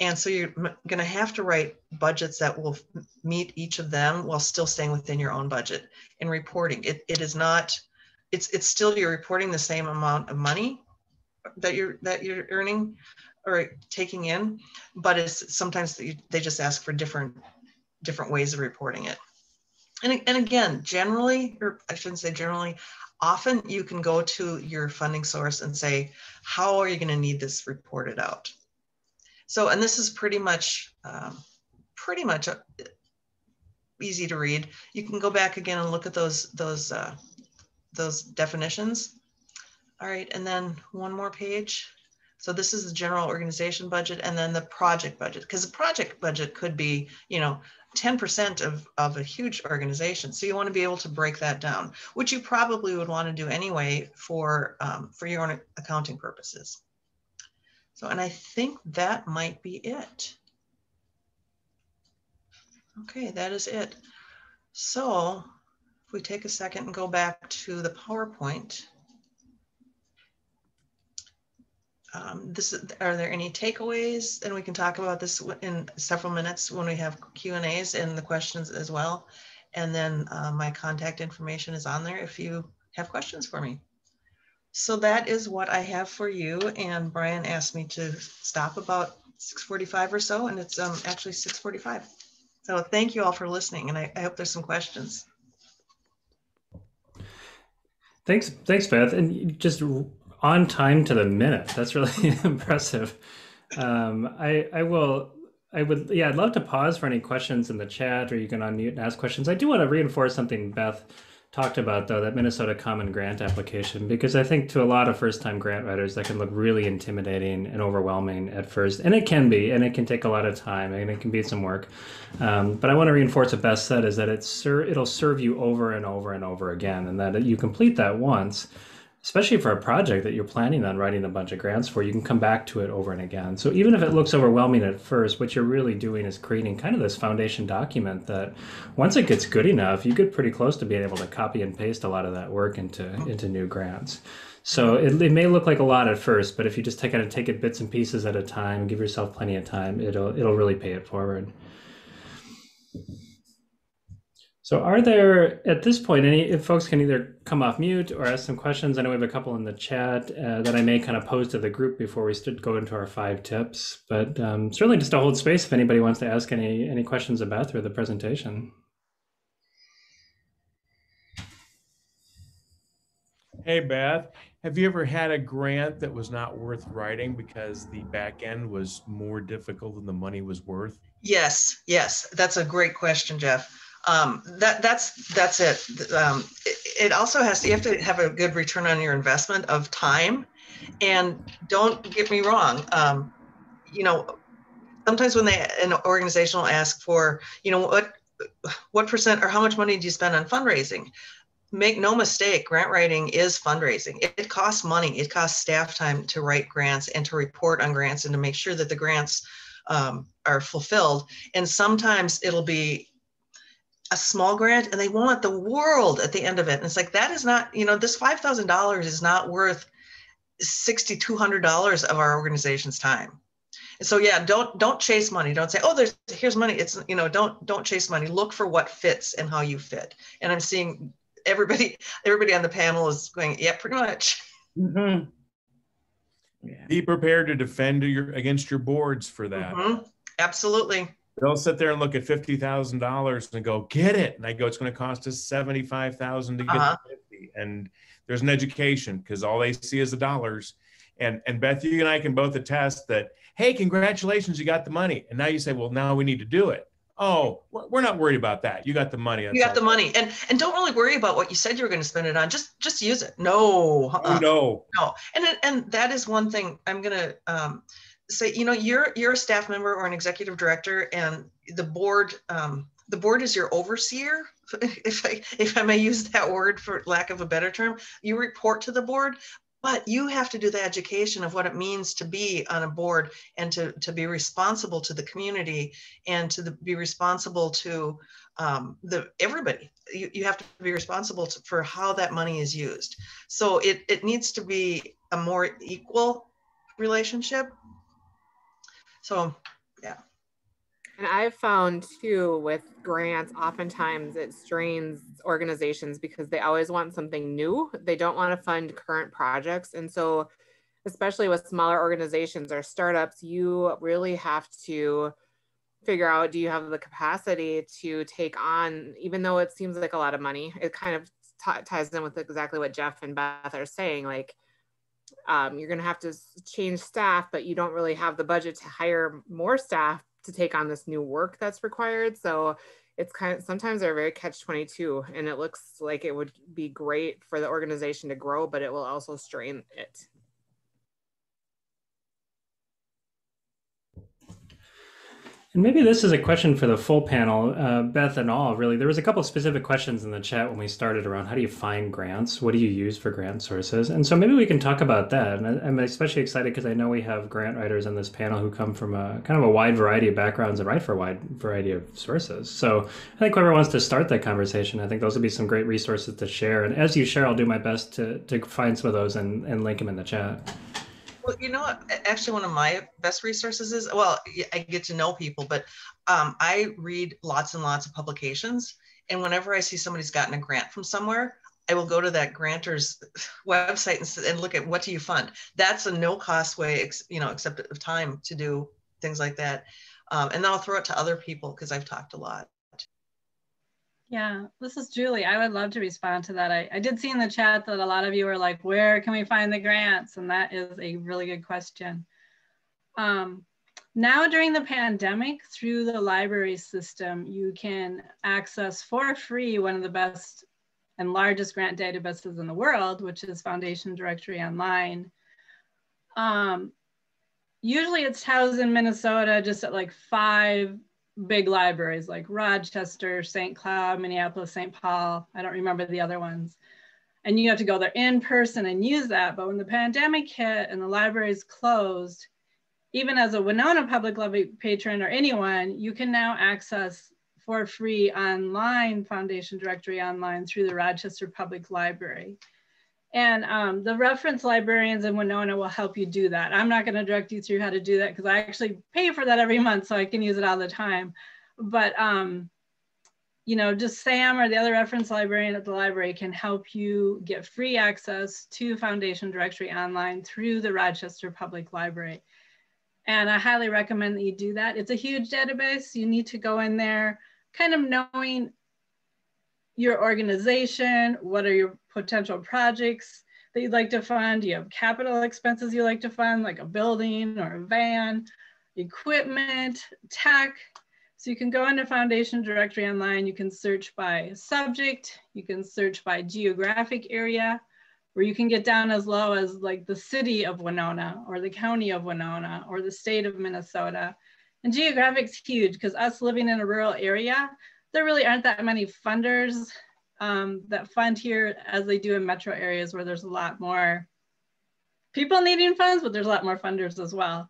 And so you're going to have to write budgets that will meet each of them while still staying within your own budget. And reporting, it is not, it's still, you're reporting the same amount of money that you're earning or taking in, but it's sometimes they just ask for different ways of reporting it. And again, generally, or I shouldn't say generally, often you can go to your funding source and say, how are you going to need this reported out? So, and this is pretty much easy to read. You can go back again and look at those definitions. All right, and then one more page. So this is the general organization budget, and then the project budget, because the project budget could be, 10% of a huge organization. So you want to be able to break that down, which you probably would want to do anyway for your own accounting purposes. So, and I think that might be it. Okay, that is it. So if we take a second and go back to the PowerPoint, are there any takeaways? And we can talk about this in several minutes when we have Q&As and the questions as well. And then my contact information is on there if you have questions for me. So that is what I have for you. And Brian asked me to stop about 6:45 or so, and it's actually 6:45. So thank you all for listening, and I hope there's some questions. Thanks, Beth, and just on time to the minute. That's really impressive. I'd love to pause for any questions in the chat, or you can unmute and ask questions. I do want to reinforce something Beth talked about, though, that Minnesota Common Grant application, because I think to a lot of first-time grant writers, that can look really intimidating and overwhelming at first. And it can be, and it can take a lot of time, and it can be some work. But I want to reinforce what Beth said, is that it'll serve you over and over and over again, and that you complete that once, especially for a project that you're planning on writing a bunch of grants for, you can come back to it over and again. So even if it looks overwhelming at first, what you're really doing is creating kind of this foundation document that once it gets good enough, you get pretty close to being able to copy and paste a lot of that work into new grants. So it may look like a lot at first, but if you just take it bits and pieces at a time, give yourself plenty of time, it'll really pay it forward. So are there, at this point, if folks can either come off mute or ask some questions? I know we have a couple in the chat that I may kind of pose to the group before we go into our 5 tips, but certainly just to hold space if anybody wants to ask any questions about through the presentation. Hey, Beth, have you ever had a grant that was not worth writing because the back end was more difficult than the money was worth? Yes, that's a great question, Jeff. That's it. It also you have to have a good return on your investment of time. And don't get me wrong, sometimes when an organization will ask for, what percent or how much money do you spend on fundraising? make no mistake, grant writing is fundraising. It costs money. It costs staff time to write grants and to report on grants and to make sure that the grants are fulfilled. And sometimes it'll be a small grant and they want the world at the end of it. And it's like, that is not, you know, this $5,000 is not worth $6,200 of our organization's time. And so, yeah, don't chase money. Don't say, oh, here's money. It's, you know, don't chase money. Look for what fits and how you fit. And I'm seeing everybody on the panel is going, yeah, pretty much. Mm-hmm. Yeah. Be prepared to defend against your boards for that. Mm-hmm. Absolutely. They'll sit there and look at $50,000 and go, get it. And I go, it's going to cost us $75,000 to get to 50. And there's an education because all they see is the dollars. And Beth, you and I can both attest that, hey, congratulations, you got the money. And now you say, well, now we need to do it. Oh, we're not worried about that. You got the money. You got the money. And don't really worry about what you said you were going to spend it on. Just use it. No. No. And that is one thing I'm going to say, you know, you're a staff member or an executive director, and the board is your overseer. If I may use that word for lack of a better term, you report to the board, but you have to do the education of what it means to be on a board and to be responsible to the community and be responsible to everybody. You have to be responsible for how that money is used. So it needs to be a more equal relationship. So, yeah. And I've found too with grants, oftentimes it strains organizations because they always want something new. They don't want to fund current projects. And so, especially with smaller organizations or startups, you really have to figure out, do you have the capacity to take on, even though it seems like a lot of money, it kind of ties in with exactly what Jeff and Beth are saying, like, you're going to have to change staff, but you don't really have the budget to hire more staff to take on this new work that's required. So it's kind of, sometimes they're very catch-22, and it looks like it would be great for the organization to grow, but it will also strain it. And maybe this is a question for the full panel, Beth and all, really. There was a couple of specific questions in the chat when we started around how do you find grants? What do you use for grant sources? And so maybe we can talk about that. And I'm especially excited because I know we have grant writers on this panel who come from a kind of a wide variety of backgrounds and write for a wide variety of sources. So I think whoever wants to start that conversation, I think those would be some great resources to share. And as you share, I'll do my best to find some of those and link them in the chat. Well, you know what, actually one of my best resources is, well, I get to know people, but I read lots and lots of publications. And whenever I see somebody's gotten a grant from somewhere, I will go to that grantor's website and look at what do you fund. That's a no cost way, except of time to do things like that. And then I'll throw it to other people because I've talked a lot. Yeah, this is Julie. I would love to respond to that. I did see in the chat that a lot of you are like, where can we find the grants? And that is a really good question. Now during the pandemic, through the library system, you can access for free one of the best and largest grant databases in the world, which is Foundation Directory Online. Usually it's housed in Minnesota, just at like 5 big libraries like Rochester, St. Cloud, Minneapolis, St. Paul. I don't remember the other ones. And you have to go there in person and use that. But when the pandemic hit and the libraries closed, even as a Winona Public Library patron or anyone, you can now access for free online Foundation Directory Online through the Rochester Public Library. And the reference librarians in Winona will help you do that. I'm not going to direct you through how to do that because I actually pay for that every month so I can use it all the time. But, just Sam or the other reference librarian at the library can help you get free access to Foundation Directory Online through the Rochester Public Library. And I highly recommend that you do that. It's a huge database. You need to go in there kind of knowing your organization, what are your potential projects that you'd like to fund? Do you have capital expenses you like to fund, like a building or a van, equipment, tech? So you can go into Foundation Directory Online, you can search by subject, you can search by geographic area, or you can get down as low as like the city of Winona or the county of Winona or the state of Minnesota. And geographic's huge because us living in a rural area, there really aren't that many funders that fund here as they do in metro areas where there's a lot more people needing funds, but there's a lot more funders as well.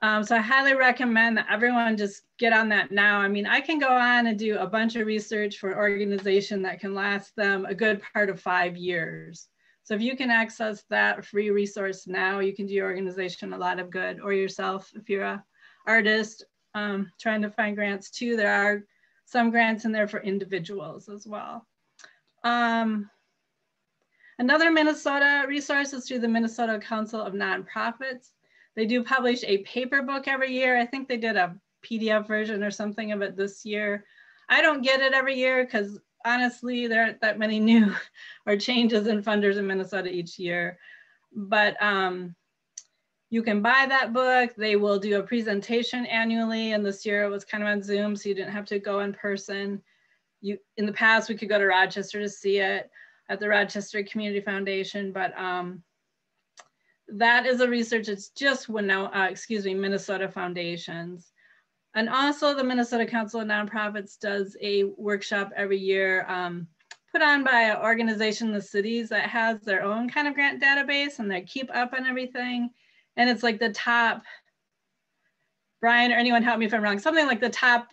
So I highly recommend that everyone just get on that now. I mean, I can go on and do a bunch of research for an organization that can last them a good part of 5 years. So if you can access that free resource now, you can do your organization a lot of good, or yourself if you're an artist trying to find grants too. There are some grants in there for individuals as well. Another Minnesota resource is through the Minnesota Council of Nonprofits. They do publish a paper book every year. I think they did a PDF version or something of it this year. I don't get it every year because honestly, there aren't that many new or changes in funders in Minnesota each year. But you can buy that book. They will do a presentation annually. And this year it was kind of on Zoom, so you didn't have to go in person. In the past, we could go to Rochester to see it at the Rochester Community Foundation, but that is a research. It's just Minnesota foundations. And also the Minnesota Council of Nonprofits does a workshop every year put on by an organization in the cities that has their own kind of grant database, and they keep up on everything. And it's like the top, Brian or anyone help me if I'm wrong, something like the top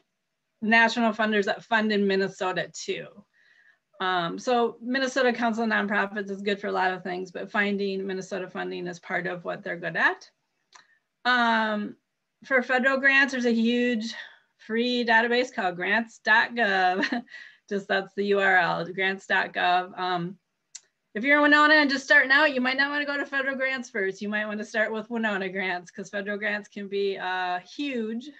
national funders that fund in Minnesota too. So Minnesota Council of Nonprofits is good for a lot of things, but finding Minnesota funding is part of what they're good at. For federal grants, there's a huge free database called grants.gov. Just that's the URL, grants.gov. If you're in Winona and just starting out, you might not want to go to federal grants first. You might want to start with Winona grants, because federal grants can be huge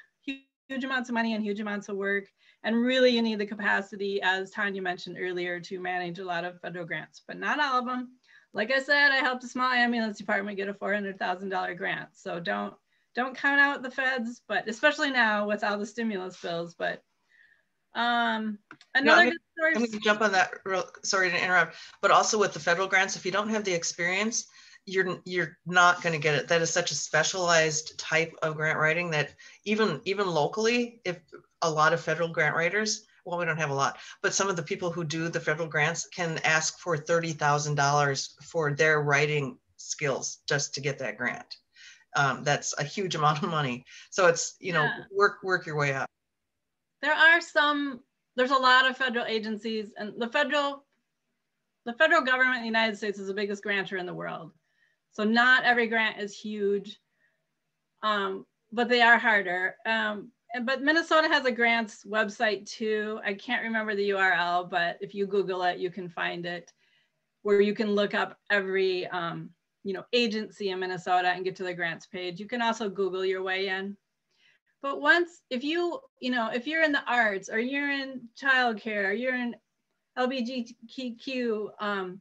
amounts of money and huge amounts of work. And really you need the capacity, as Tonya mentioned earlier, to manage a lot of federal grants, but not all of them. Like I said, I helped a small ambulance department get a $400,000 grant. So don't count out the feds, but especially now with all the stimulus bills. But another good source. Let me jump on that sorry to interrupt, but also with the federal grants, if you don't have the experience, you're not going to get it. That is such a specialized type of grant writing that even locally, if a lot of federal grant writers, well, we don't have a lot, but some of the people who do the federal grants can ask for $30,000 for their writing skills just to get that grant. That's a huge amount of money. So it's, work your way up. There's a lot of federal agencies, and the federal government in the United States is the biggest grantor in the world. So not every grant is huge, but they are harder. But Minnesota has a grants website too. I can't remember the URL, but if you Google it, you can find it, where you can look up every agency in Minnesota and get to the grants page. You can also Google your way in. But if you're in the arts, or you're in childcare, or you're in LGBTQ,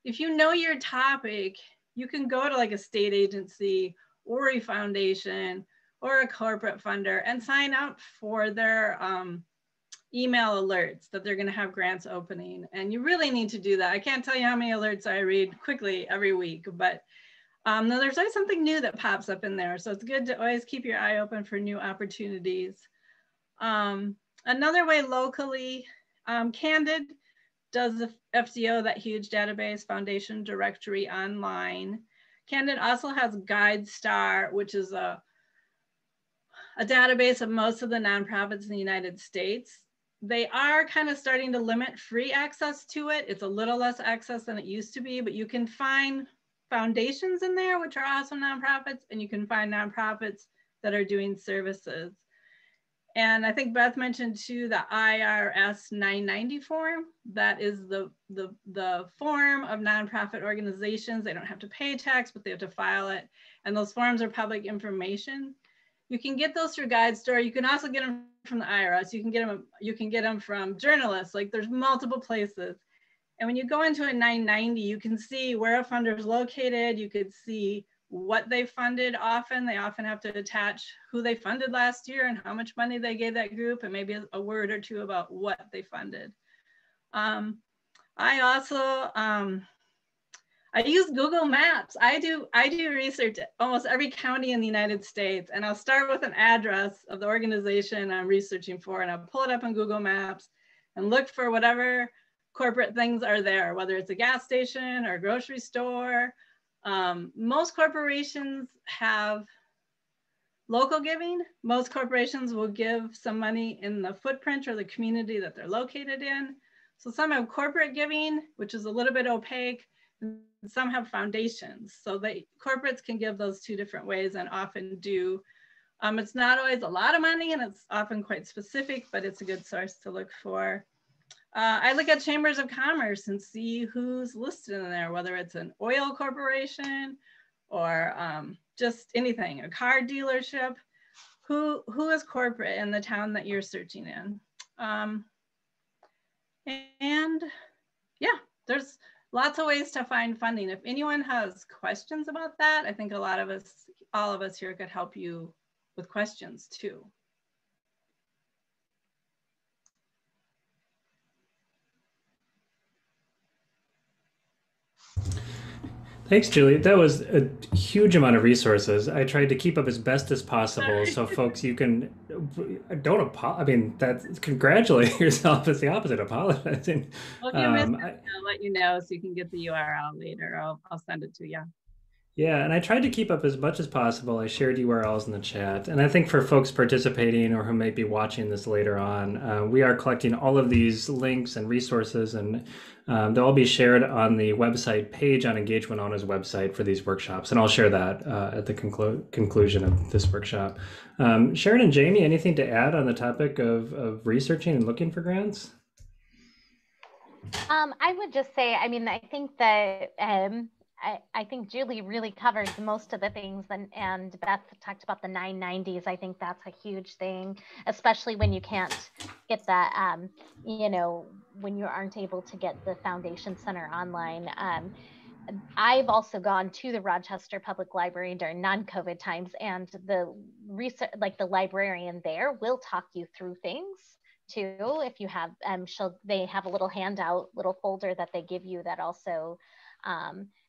if you know your topic, you can go to like a state agency or a foundation or a corporate funder and sign up for their email alerts that they're going to have grants opening. And you really need to do that. I can't tell you how many alerts I read quickly every week, but there's always something new that pops up in there. So it's good to always keep your eye open for new opportunities. Another way locally, Candid does the FDO, that huge database, Foundation Directory Online. Candid also has GuideStar, which is a database of most of the nonprofits in the United States. They are kind of starting to limit free access to it. It's a little less access than it used to be, but you can find foundations in there, which are also nonprofits, and you can find nonprofits that are doing services. And I think Beth mentioned too the IRS 990 form. That is the form of nonprofit organizations. They don't have to pay tax, but they have to file it. And those forms are public information. You can get those through GuideStar. You can also get them from the IRS. You can get them from journalists. Like, there's multiple places. And when you go into a 990, you can see where a funder is located. You could see what they funded often. They often have to attach who they funded last year and how much money they gave that group, and maybe a word or two about what they funded. I also, I use Google Maps. I do research at almost every county in the United States, and I'll start with an address of the organization I'm researching for, and I'll pull it up on Google Maps and look for whatever corporate things are there, whether it's a gas station or a grocery store. Most corporations have local giving. Most corporations will give some money in the footprint or the community that they're located in. So some have corporate giving, which is a little bit opaque, and some have foundations. So corporates can give those two different ways and often do. It's not always a lot of money and it's often quite specific, but it's a good source to look for. I look at chambers of commerce and see who's listed in there, whether it's an oil corporation or just anything, a car dealership, who is corporate in the town that you're searching in. And yeah, there's lots of ways to find funding. If anyone has questions about that, I think all of us here could help you with questions too. Thanks, Julie. That was a huge amount of resources. I tried to keep up as best as possible. So folks, you can, congratulate yourself. It's the opposite, apologizing. Well, if you missed it, I'll let you know so you can get the URL later. I'll send it to you. Yeah, and I tried to keep up as much as possible. I shared URLs in the chat. And I think for folks participating or who may be watching this later on, we are collecting all of these links and resources, and they'll all be shared on the website page on Engage Winona's website for these workshops. And I'll share that at the conclusion of this workshop. Sharon and Jamie, anything to add on the topic of researching and looking for grants? I would just say, I mean, I think that I think Julie really covered most of the things, and Beth talked about the 990s. I think that's a huge thing, especially when you can't get that, you know, when you aren't able to get the Foundation Center online. I've also gone to the Rochester Public Library during non-COVID times, and the research, like the librarian there will talk you through things too. If you have, they have a little handout, little folder that they give you that also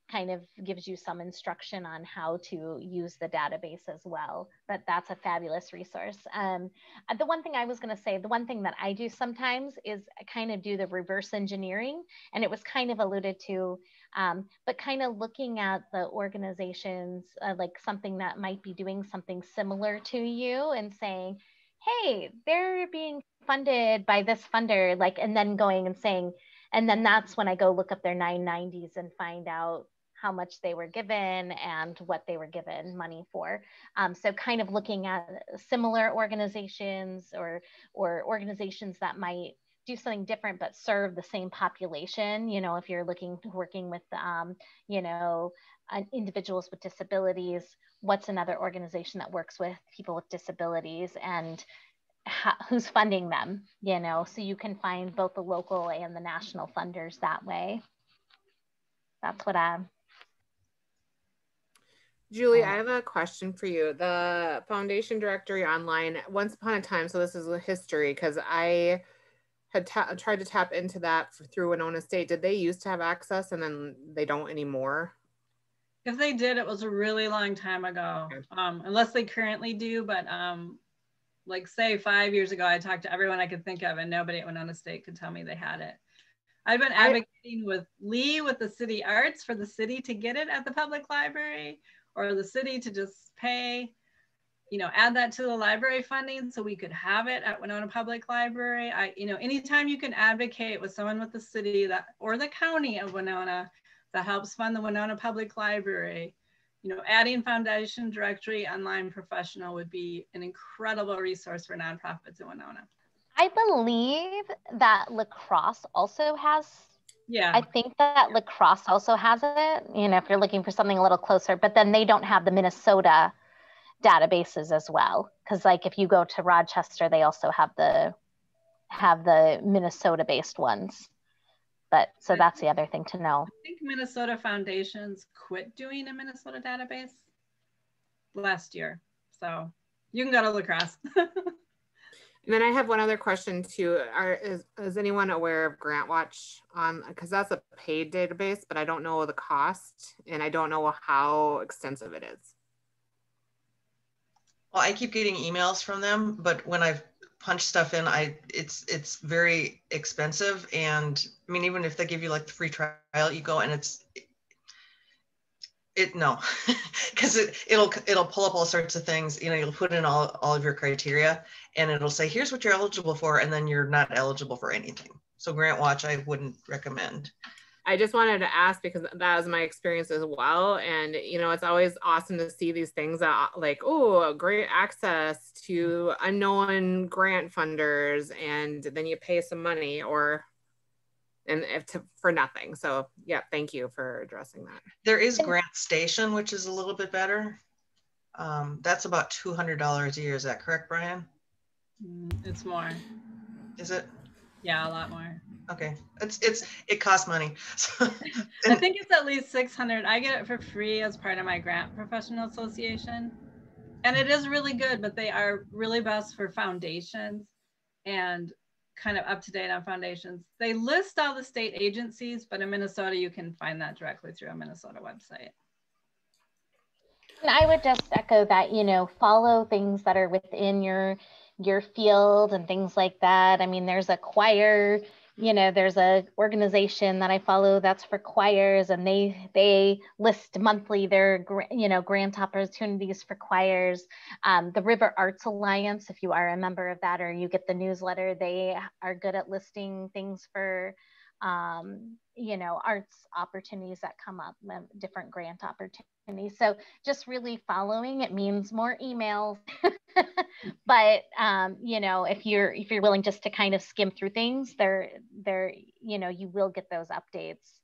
kind of gives you some instruction on how to use the database as well. But that's a fabulous resource. The one thing I was going to say, the one thing that I do sometimes is kind of do the reverse engineering, and it was kind of alluded to, but kind of looking at the organizations, like something that might be doing something similar to you and saying, hey, they're being funded by this funder, like, and then going and saying, and then that's when I go look up their 990s and find out how much they were given and what they were given money for. So kind of looking at similar organizations or organizations that might do something different but serve the same population. You know, if you're working with, you know, individuals with disabilities, what's another organization that works with people with disabilities, and who's funding them, you know, so you can find both the local and the national funders that way. That's what Julie, I have a question for you. The foundation directory online, once upon a time, so this is a history, because I had tried to tap into that through Winona State. Did they used to have access and then they don't anymore? If they did, it was a really long time ago, okay. Unless they currently do, but like say 5 years ago, I talked to everyone I could think of and nobody at Winona State could tell me they had it. I've been advocating with Lee with the city arts for the city to get it at the public library, or the city to just pay, you know, add that to the library funding so we could have it at Winona Public Library. You know, anytime you can advocate with someone with the city that, or the county of Winona that helps fund the Winona Public Library, you know, adding foundation directory online professional would be an incredible resource for nonprofits in Winona. I believe that La Crosse also has, yeah. I think that La Crosse also has it, you know, if you're looking for something a little closer, but then they don't have the Minnesota databases as well. Because like if you go to Rochester, they also have the Minnesota based ones. But so that's the other thing to know. I think Minnesota Foundations quit doing a Minnesota database last year. So you can go to La Crosse. And then I have one other question too. Is anyone aware of GrantWatch? Because that's a paid database, but I don't know the cost and I don't know how extensive it is. Well, I keep getting emails from them, but when I've punch stuff in. It's very expensive. And I mean, even if they give you like the free trial, you go and no, because it'll pull up all sorts of things. You know, you'll put in all of your criteria and it'll say, here's what you're eligible for. And then you're not eligible for anything. So GrantWatch, I wouldn't recommend. I just wanted to ask because that was my experience as well. And, you know, it's always awesome to see these things that like, oh, great access to unknown grant funders. And then you pay some money for nothing. So yeah, thank you for addressing that. There is Grant Station, which is a little bit better. That's about $200 a year. Is that correct, Brian? It's more. Is it? Yeah, a lot more. Okay, it costs money. So, I think it's at least $600. I get it for free as part of my grant professional association, and it is really good. But they are really best for foundations and kind of up to date on foundations. They list all the state agencies, but in Minnesota you can find that directly through a Minnesota website. And I would just echo that, you know, follow things that are within your field and things like that. I mean, there's a choir, you know, there's a organization that I follow that's for choirs, and they list monthly their, you know, grant opportunities for choirs. The River Arts Alliance, if you are a member of that or you get the newsletter, they are good at listing things for, you know, arts opportunities that come up, different grant opportunities. So just really following, it means more emails, but you know, if you're willing just to kind of skim through things, they're you know, you will get those updates.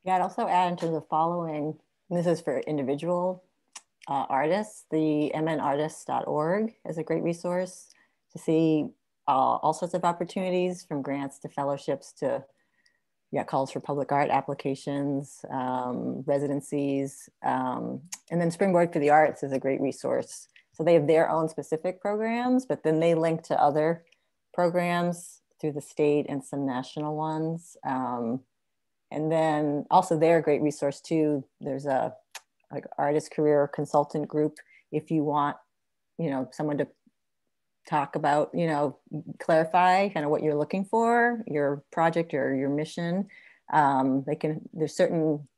Yeah, I'd also add in terms of following, and this is for individual artists, the mnartists.org is a great resource to see all sorts of opportunities, from grants to fellowships to calls for public art applications, residencies, and then Springboard for the Arts is a great resource. So they have their own specific programs, but then they link to other programs through the state and some national ones. And then also they're a great resource too. There's a like artist career consultant group if you want, you know, someone to talk about, you know, clarify kind of what you're looking for, your project or your mission. There's certain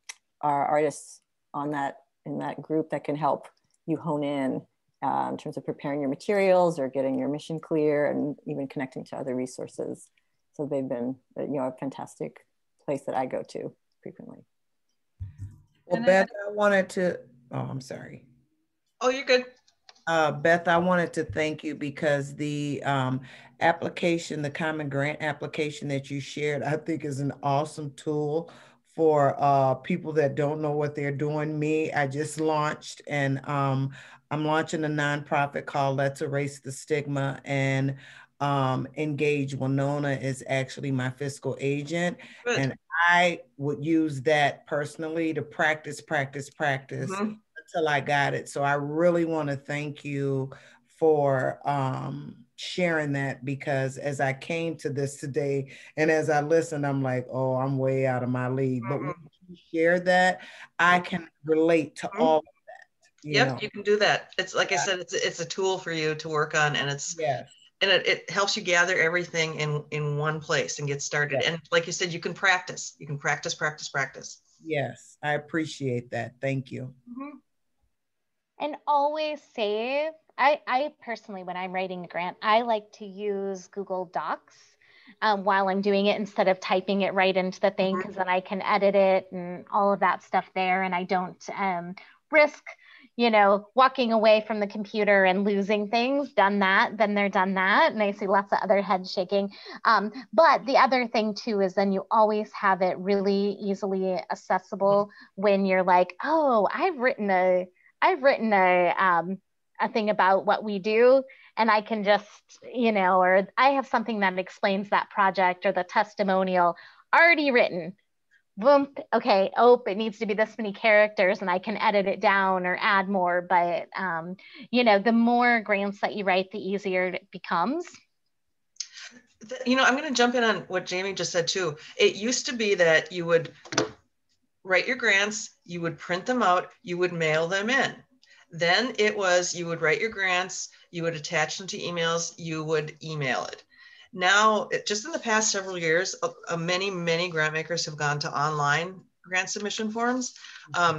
artists in that group that can help you hone in terms of preparing your materials or getting your mission clear and even connecting to other resources. So they've been, you know, a fantastic place that I go to frequently. Well, Beth, I wanted to, I'm sorry. Oh, you're good. Beth, I wanted to thank you because the application, the Common Grant application that you shared, I think is an awesome tool for people that don't know what they're doing. I just launched, and I'm launching a nonprofit called Let's Erase the Stigma, and Engage Winona is actually my fiscal agent. Good. And I would use that personally to practice. Mm-hmm. Until I got it. So I really want to thank you for sharing that, because as I came to this today and as I listened, I'm like, oh, I'm way out of my league. But when you share that, I can relate to all of that. You can do that. It's like I said, it's a tool for you to work on, and it helps you gather everything in one place and get started. Yes. And like you said, you can practice. You can practice. Yes, I appreciate that. Thank you. Mm-hmm. And always save. I personally, when I'm writing a grant, I like to use Google Docs while I'm doing it instead of typing it right into the thing, because then I can edit it and all of that stuff there, and I don't risk, you know, walking away from the computer and losing things. Done that, then they're done that, and I see lots of other head shaking. But the other thing too is then you always have it really easily accessible when you're like, oh, I've written a thing about what we do, and I can just, you know, or I have something that explains that project or the testimonial already written. Boom. Okay. Oh, it needs to be this many characters, and I can edit it down or add more. But, you know, the more grants that you write, the easier it becomes. You know, I'm going to jump in on what Jamie just said too. It used to be that you would write your grants, you would print them out, you would mail them in. Then it was, you would write your grants, you would attach them to emails, you would email it. Now, just in the past several years, many grant makers have gone to online grant submission forms.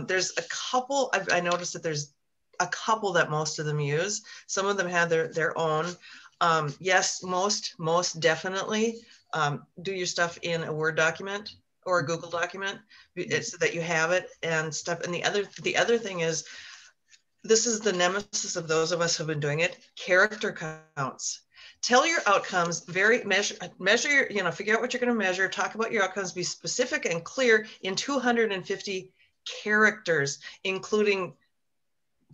There's a couple, I noticed that there's a couple that most of them use. Some of them have their own. Yes, most definitely do your stuff in a Word document or a Google document so that you have it and stuff. And the other thing is, this is the nemesis of those of us who've been doing it, character counts. Tell your outcomes, measure your, figure out what you're going to measure, talk about your outcomes, be specific and clear in 250 characters, including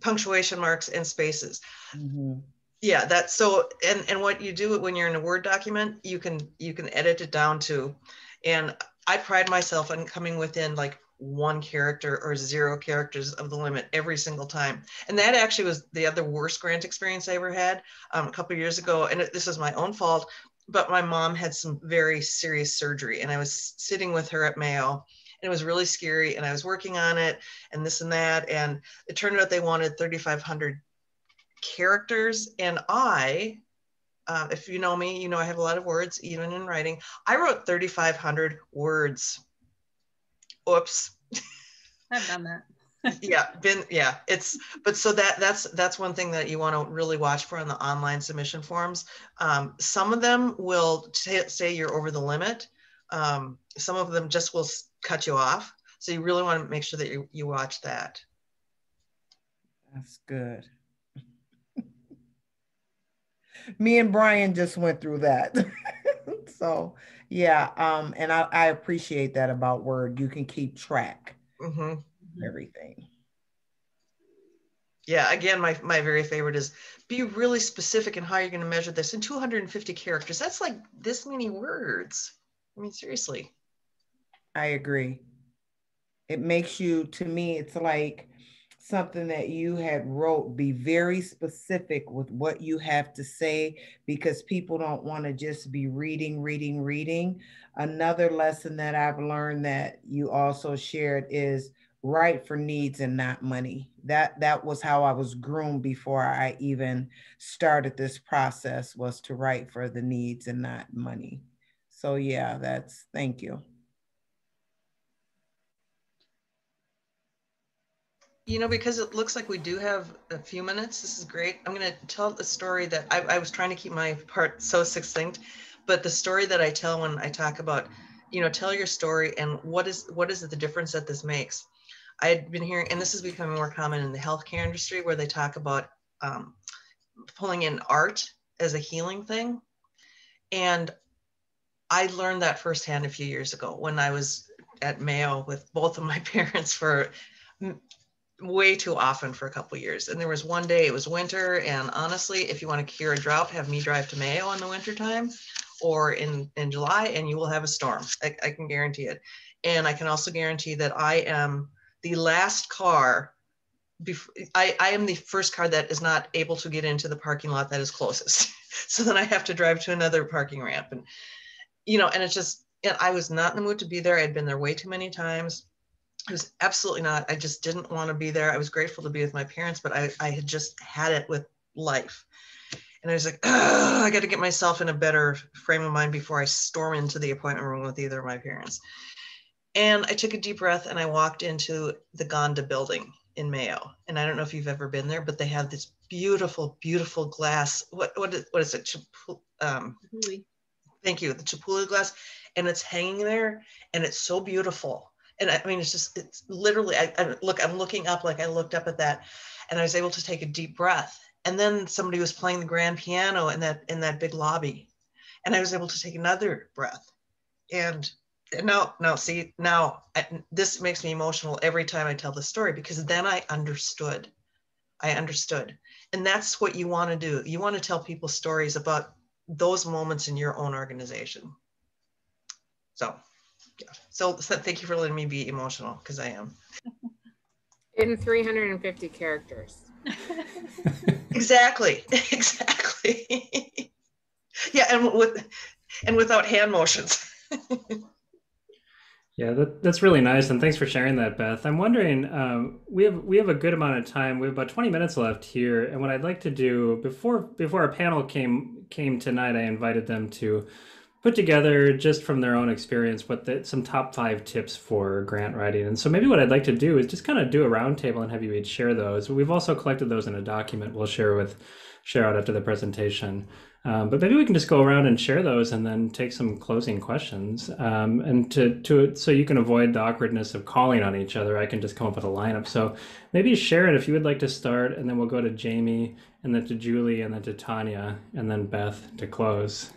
punctuation marks and spaces. Mm-hmm. Yeah, that's so, and what you do when you're in a Word document, you can edit it down to, and I pride myself on coming within like 1 character or 0 characters of the limit every single time. And that actually was the other worst grant experience I ever had a couple of years ago. And this was my own fault, but my mom had some very serious surgery and I was sitting with her at Mayo and it was really scary and I was working on it and this and that. And it turned out they wanted 3,500 characters. And if you know me, you know I have a lot of words, even in writing. I wrote 3,500 words. Oops. I've done that. So that's one thing that you want to really watch for on the online submission forms. Some of them will say you're over the limit. Some of them just will cut you off. So you really want to make sure that you watch that. That's good. Me and Brian just went through that. So yeah, and I appreciate that about Word. You can keep track of everything. Yeah, again, my very favorite is be really specific in how you're going to measure this in 250 characters. That's like this many words. I mean, seriously. I agree. It makes you, to me, it's like something that you had wrote, be very specific with what you have to say because people don't want to just be reading. Another lesson that I've learned that you also shared is write for needs and not money. That was how I was groomed before I even started this process, was to write for the needs and not money. So yeah, thank you. Because it looks like we do have a few minutes, this is great. I'm going to tell a story that I was trying to keep my part so succinct, but the story that I tell when I talk about, tell your story and what is the difference that this makes. I had been hearing, and this is becoming more common in the healthcare industry, where they talk about pulling in art as a healing thing. And I learned that firsthand a few years ago when I was at Mayo with both of my parents for way too often for a couple of years. And there was one day, it was winter, and honestly, if you want to cure a drought, have me drive to Mayo in the wintertime or in July, and you will have a storm. I can guarantee it. And I can also guarantee that I am the last car, I am the first car that is not able to get into the parking lot that is closest. So then I have to drive to another parking ramp. And, and it's just, and I was not in the mood to be there. I'd been there way too many times. I was absolutely not. I just didn't want to be there. I was grateful to be with my parents, but I had just had it with life. And I was like, oh, I got to get myself in a better frame of mind before I storm into the appointment room with either of my parents. And I took a deep breath and I walked into the Gonda building in Mayo. And I don't know if you've ever been there, but they have this beautiful, beautiful glass. What is it? Thank you. The Chipuli glass. And it's hanging there and it's so beautiful. And I mean, it's literally, I'm looking up, like I looked up at that and I was able to take a deep breath. And then somebody was playing the grand piano in that big lobby. And I was able to take another breath. And no, see, now this makes me emotional every time I tell the story, because then I understood. And that's what you want to do. You want to tell people stories about those moments in your own organization. So, yeah. So thank you for letting me be emotional, because I am. In 350 characters. Exactly. Yeah, and without hand motions. Yeah, that's really nice, and thanks for sharing that, Beth. I'm wondering, we have a good amount of time. We have about 20 minutes left here, and what I'd like to do before our panel came tonight, I invited them to put together, just from their own experience, some top 5 tips for grant writing. And so maybe what I'd like to do is just kind of do a roundtable and have you each share those. We've also collected those in a document we'll share out after the presentation. But maybe we can just go around and share those and then take some closing questions. And so you can avoid the awkwardness of calling on each other, I can just come up with a lineup. So maybe Sharon, if you would like to start, and then we'll go to Jamie, and then to Julie, and then to Tonya, and then Beth to close.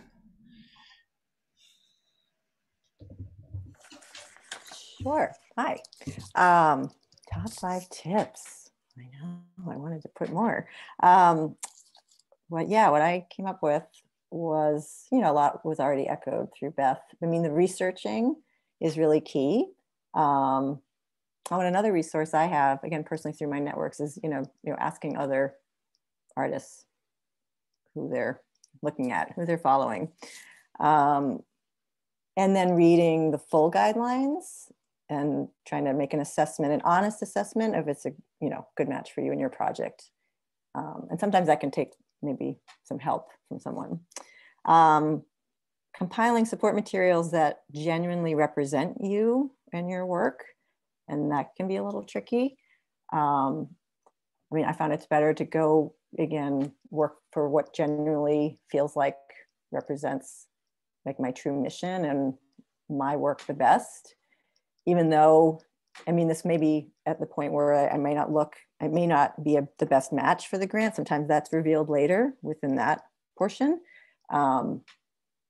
Sure. Hi. Top 5 tips. I know, I wanted to put more. What I came up with was, a lot was already echoed through Beth. I mean, the researching is really key. And another resource I have, again, personally through my networks, is, asking other artists who they're looking at, who they're following. And then reading the full guidelines and trying to make an honest assessment if it's a good match for you and your project. And sometimes that can take maybe some help from someone. Compiling support materials that genuinely represent you and your work, and that can be a little tricky. I found it's better to go, again, work for what genuinely feels like represents like my true mission and my work the best, even though, this may be at the point where I may not be the best match for the grant. Sometimes that's revealed later within that portion. I'm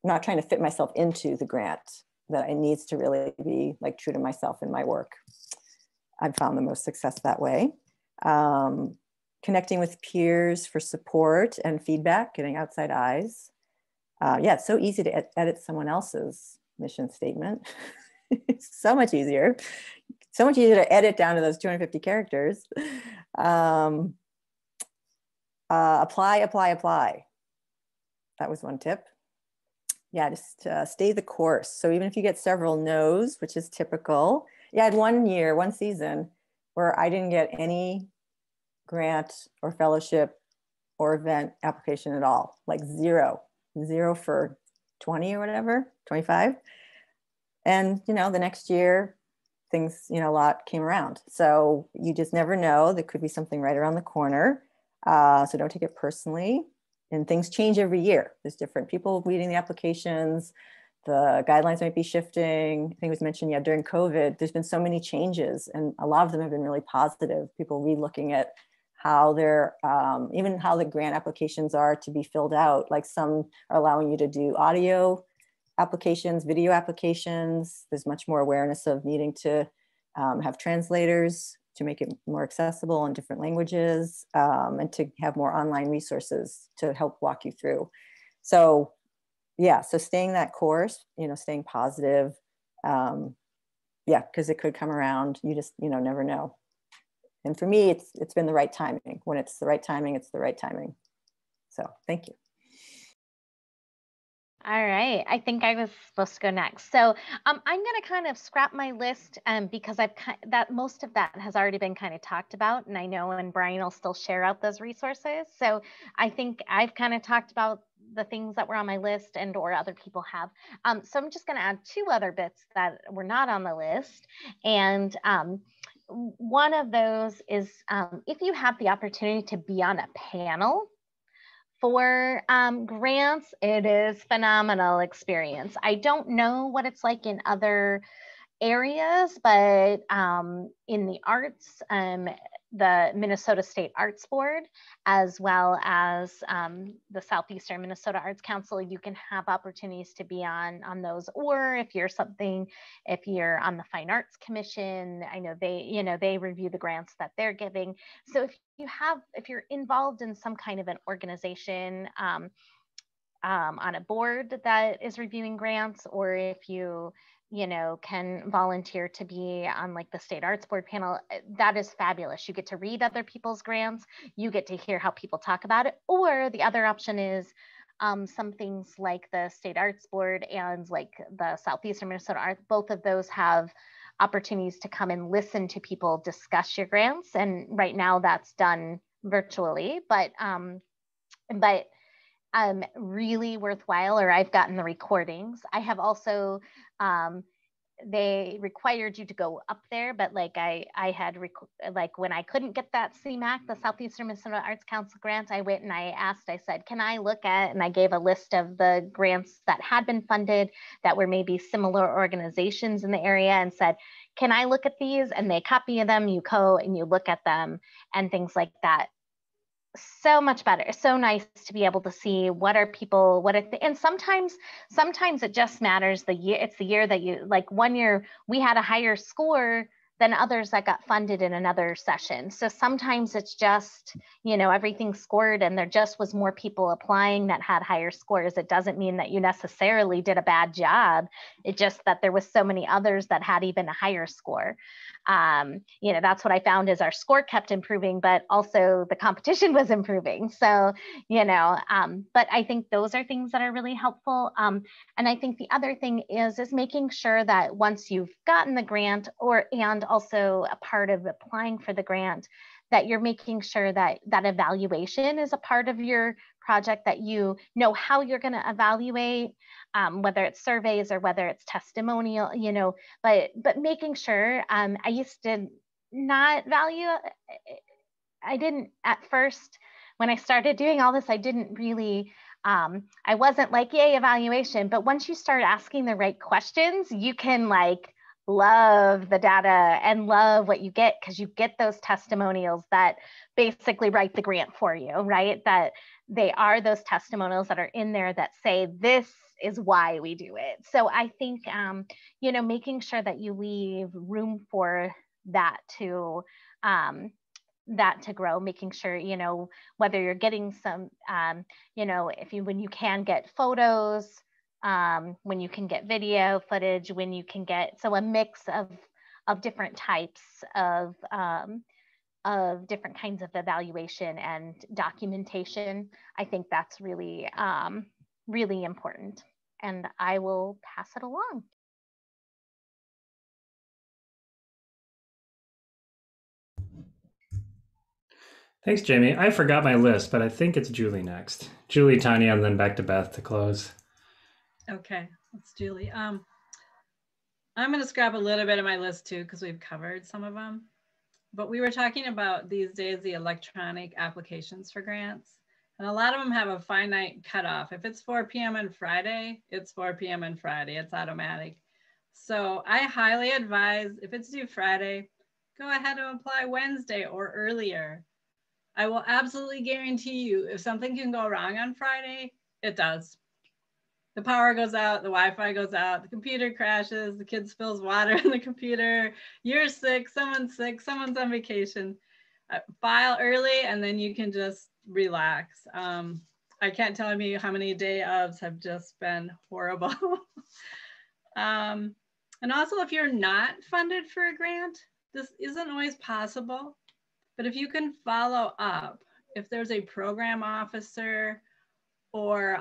not trying to fit myself into the grant, that I needs to really be like true to myself in my work. I've found the most success that way. Connecting with peers for support and feedback, getting outside eyes. It's so easy to edit someone else's mission statement. It's so much easier to edit down to those 250 characters. Apply. That was one tip. Just stay the course. So even if you get several no's, which is typical. I had one season where I didn't get any grant or fellowship or event application at all, like zero for 20 or whatever, 25. And, the next year things, a lot came around. So you just never know. There could be something right around the corner. So don't take it personally. And things change every year. There's different people reading the applications. The guidelines might be shifting. I think it was mentioned, during COVID, there's been so many changes, and a lot of them have been really positive. People re-looking at how they're, even how the grant applications are to be filled out. Like some are allowing you to do audio applications, video applications. There's much more awareness of needing to have translators to make it more accessible in different languages, and to have more online resources to help walk you through. So so staying that course, staying positive, because it could come around. You just, never know. And for me, it's been the right timing. When it's the right timing, it's the right timing. So thank you. All right, I think I was supposed to go next. So I'm going to kind of scrap my list because most of that has already been kind of talked about, and I know, and Brian will still share out those resources. So I think I've kind of talked about the things that were on my list and or other people have. So I'm just going to add 2 other bits that were not on the list. And one of those is if you have the opportunity to be on a panel for grants, it is phenomenal experience. I don't know what it's like in other areas, but in the arts, the Minnesota State Arts Board, as well as the Southeastern Minnesota Arts Council, you can have opportunities to be on those. Or if you're on the Fine Arts Commission, I know they review the grants that they're giving. So if you're involved in some kind of an organization on a board that is reviewing grants, or if you can volunteer to be on like the State Arts Board panel, that is fabulous. You get to read other people's grants. You get to hear how people talk about it. Or the other option is some things like the State Arts Board and like the Southeastern Minnesota Arts, both of those have opportunities to come and listen to people discuss your grants. And right now that's done virtually, but really worthwhile, or I've gotten the recordings. I have also, they required you to go up there, but like I had, like when I couldn't get that CMAC, the Southeastern Minnesota Arts Council grant, I went and I said, can I look at, and I gave a list of the grants that had been funded that were maybe similar organizations in the area, and said, can I look at these? And they copy them, you go and you look at them and things like that. So much better. It's so nice to be able to see what are people, and sometimes it just matters the year. It's the year that you, like 1 year we had a higher score than others that got funded in another session. So sometimes it's just, you know, everything scored and there just was more people applying that had higher scores. It doesn't mean that you necessarily did a bad job. It just that there was so many others that had even a higher score. You know, that's what I found is our score kept improving, but also the competition was improving. So, you know, but I think those are things that are really helpful. And I think the other thing is making sure that once you've gotten the grant, and also a part of applying for the grant, that you're making sure that that evaluation is a part of your project, that you know how you're going to evaluate, whether it's surveys or whether it's testimonial, you know, but making sure, I used to not value, I didn't at first, when I started doing all this, I didn't really, I wasn't like, yay, evaluation, but once you start asking the right questions, you can like love the data and love what you get, because you get those testimonials that basically write the grant for you, right? That they are those testimonials that are in there that say, this is why we do it. So I think, you know, making sure that you leave room for that to grow, making sure, you know, whether you're getting some, you know, when you can get photos, when you can get video footage, when you can get, so a mix of different types of different kinds of evaluation and documentation. I think that's really, really important. And I will pass it along. Thanks, Jamie. I forgot my list, but I think it's Julie next. Julie, Tonya, and then back to Beth to close. Okay, it's Julie. I'm going to scrap a little bit of my list too, because we've covered some of them. But we were talking about these days the electronic applications for grants. And a lot of them have a finite cutoff. If it's 4 p.m. on Friday, it's 4 p.m. on Friday. It's automatic. So I highly advise, if it's due Friday, go ahead and apply Wednesday or earlier. I will absolutely guarantee you, if something can go wrong on Friday, it does. The power goes out, the Wi-Fi goes out, the computer crashes, the kid spills water in the computer, you're sick, someone's on vacation. File early and then you can just relax. I can't tell you how many day ofs have just been horrible. And also, if you're not funded for a grant, this isn't always possible. But if you can follow up, if there's a program officer or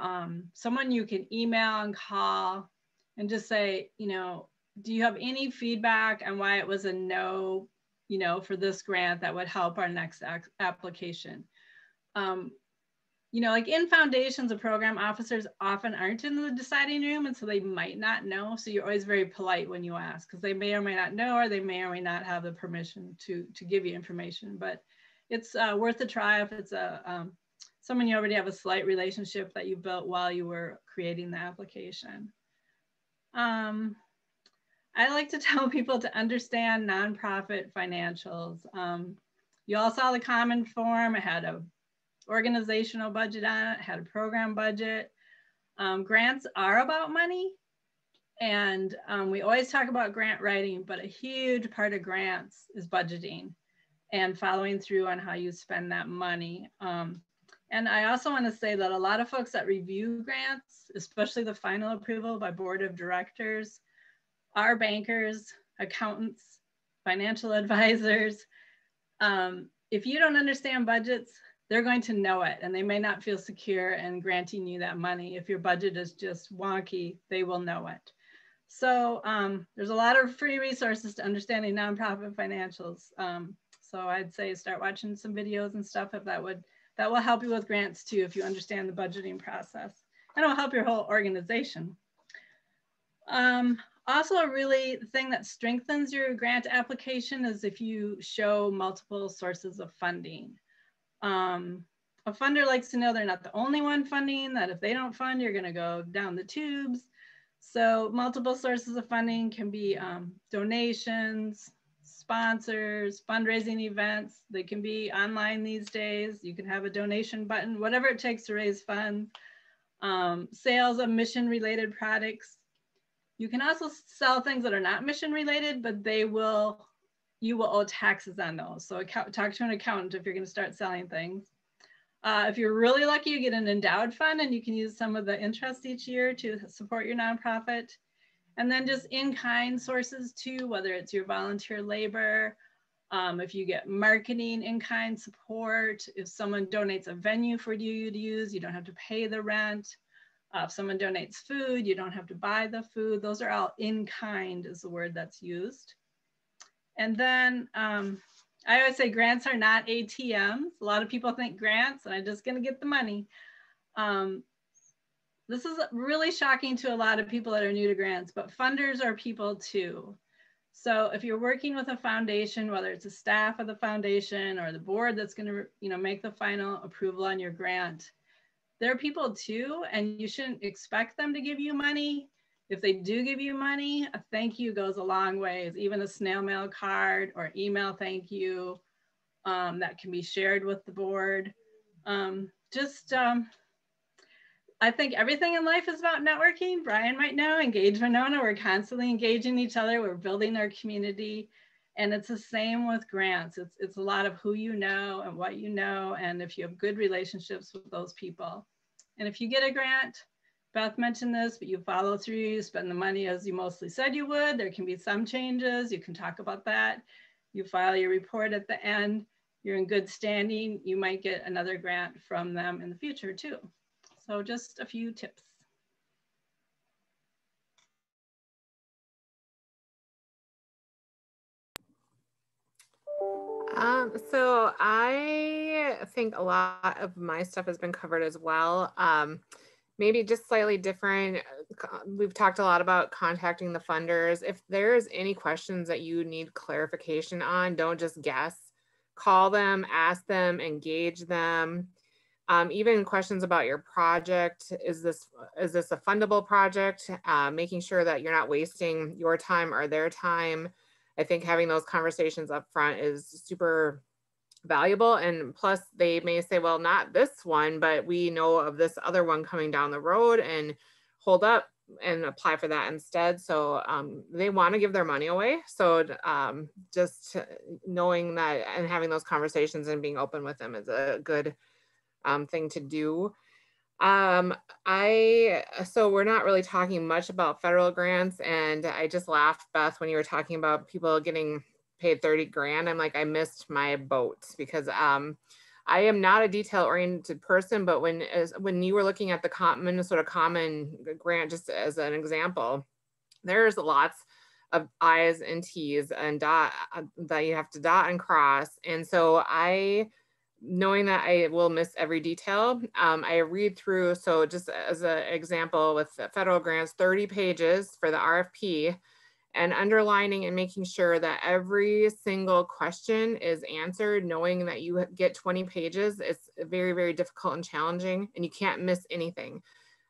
someone you can email and call and just say, you know, do you have any feedback on why it was a no, you know, for this grant that would help our next application? You know, like in foundations, the program officers often aren't in the deciding room, and so they might not know. So you're always very polite when you ask, because they may or may not know, or they may or may not have the permission to give you information. But it's worth a try if it's someone you already have a slight relationship that you built while you were creating the application. I like to tell people to understand nonprofit financials. You all saw the common form. It had a organizational budget on it, had a program budget. Grants are about money. And we always talk about grant writing, but a huge part of grants is budgeting and following through on how you spend that money. And I also want to say that a lot of folks that review grants, especially the final approval by board of directors, are bankers, accountants, financial advisors. If you don't understand budgets, they're going to know it, and they may not feel secure in granting you that money. If your budget is just wonky, they will know it. So there's a lot of free resources to understanding nonprofit financials. So I'd say start watching some videos and stuff if that will help you with grants too, if you understand the budgeting process. And it'll help your whole organization. Also, a really thing that strengthens your grant application is if you show multiple sources of funding. A funder likes to know they're not the only one funding, that if they don't fund, you're gonna go down the tubes. So multiple sources of funding can be donations, sponsors, fundraising events. They can be online these days. You can have a donation button, whatever it takes to raise funds. Sales of mission related products. You can also sell things that are not mission related, but you will owe taxes on those. So talk to an accountant if you're going to start selling things. If you're really lucky, you get an endowed fund and you can use some of the interest each year to support your nonprofit. And then just in-kind sources too, whether it's your volunteer labor, if you get marketing in-kind support, if someone donates a venue for you to use, you don't have to pay the rent. If someone donates food, you don't have to buy the food. Those are all in-kind is the word that's used. And then I always say grants are not ATMs. A lot of people think grants and I'm just gonna get the money. This is really shocking to a lot of people that are new to grants, but funders are people too. So if you're working with a foundation, whether it's a staff of the foundation or the board that's gonna make the final approval on your grant, they're people too, and you shouldn't expect them to give you money. If they do give you money, a thank you goes a long ways, even a snail mail card or email thank you that can be shared with the board. I think everything in life is about networking. Brian might know, Engage Winona, we're constantly engaging each other. We're building our community. And it's the same with grants. It's a lot of who you know and what you know, and if you have good relationships with those people. And if you get a grant, Beth mentioned this, but you follow through, you spend the money as you mostly said you would. There can be some changes, you can talk about that. You file your report at the end, you're in good standing, you might get another grant from them in the future too. So just a few tips. So I think a lot of my stuff has been covered as well. Maybe just slightly different. We've talked a lot about contacting the funders. If there's any questions that you need clarification on, don't just guess. Call them, ask them, engage them. Even questions about your project. Is this a fundable project? Making sure that you're not wasting your time or their time. I think having those conversations up front is super valuable. And plus they may say, well, not this one, but we know of this other one coming down the road, and hold up and apply for that instead. So they want to give their money away. So just knowing that and having those conversations and being open with them is a good thing to do. So we're not really talking much about federal grants, and I just laughed, Beth, when you were talking about people getting paid 30 grand. I'm like, I missed my boat, because I am not a detail oriented person, but when you were looking at the Minnesota Common grant, just as an example, there's lots of I's and T's and that you have to dot and cross. And so knowing that I will miss every detail, I read through. So just as an example with federal grants, 30 pages for the RFP, and underlining and making sure that every single question is answered, knowing that you get 20 pages, it's very, very difficult and challenging, and you can't miss anything.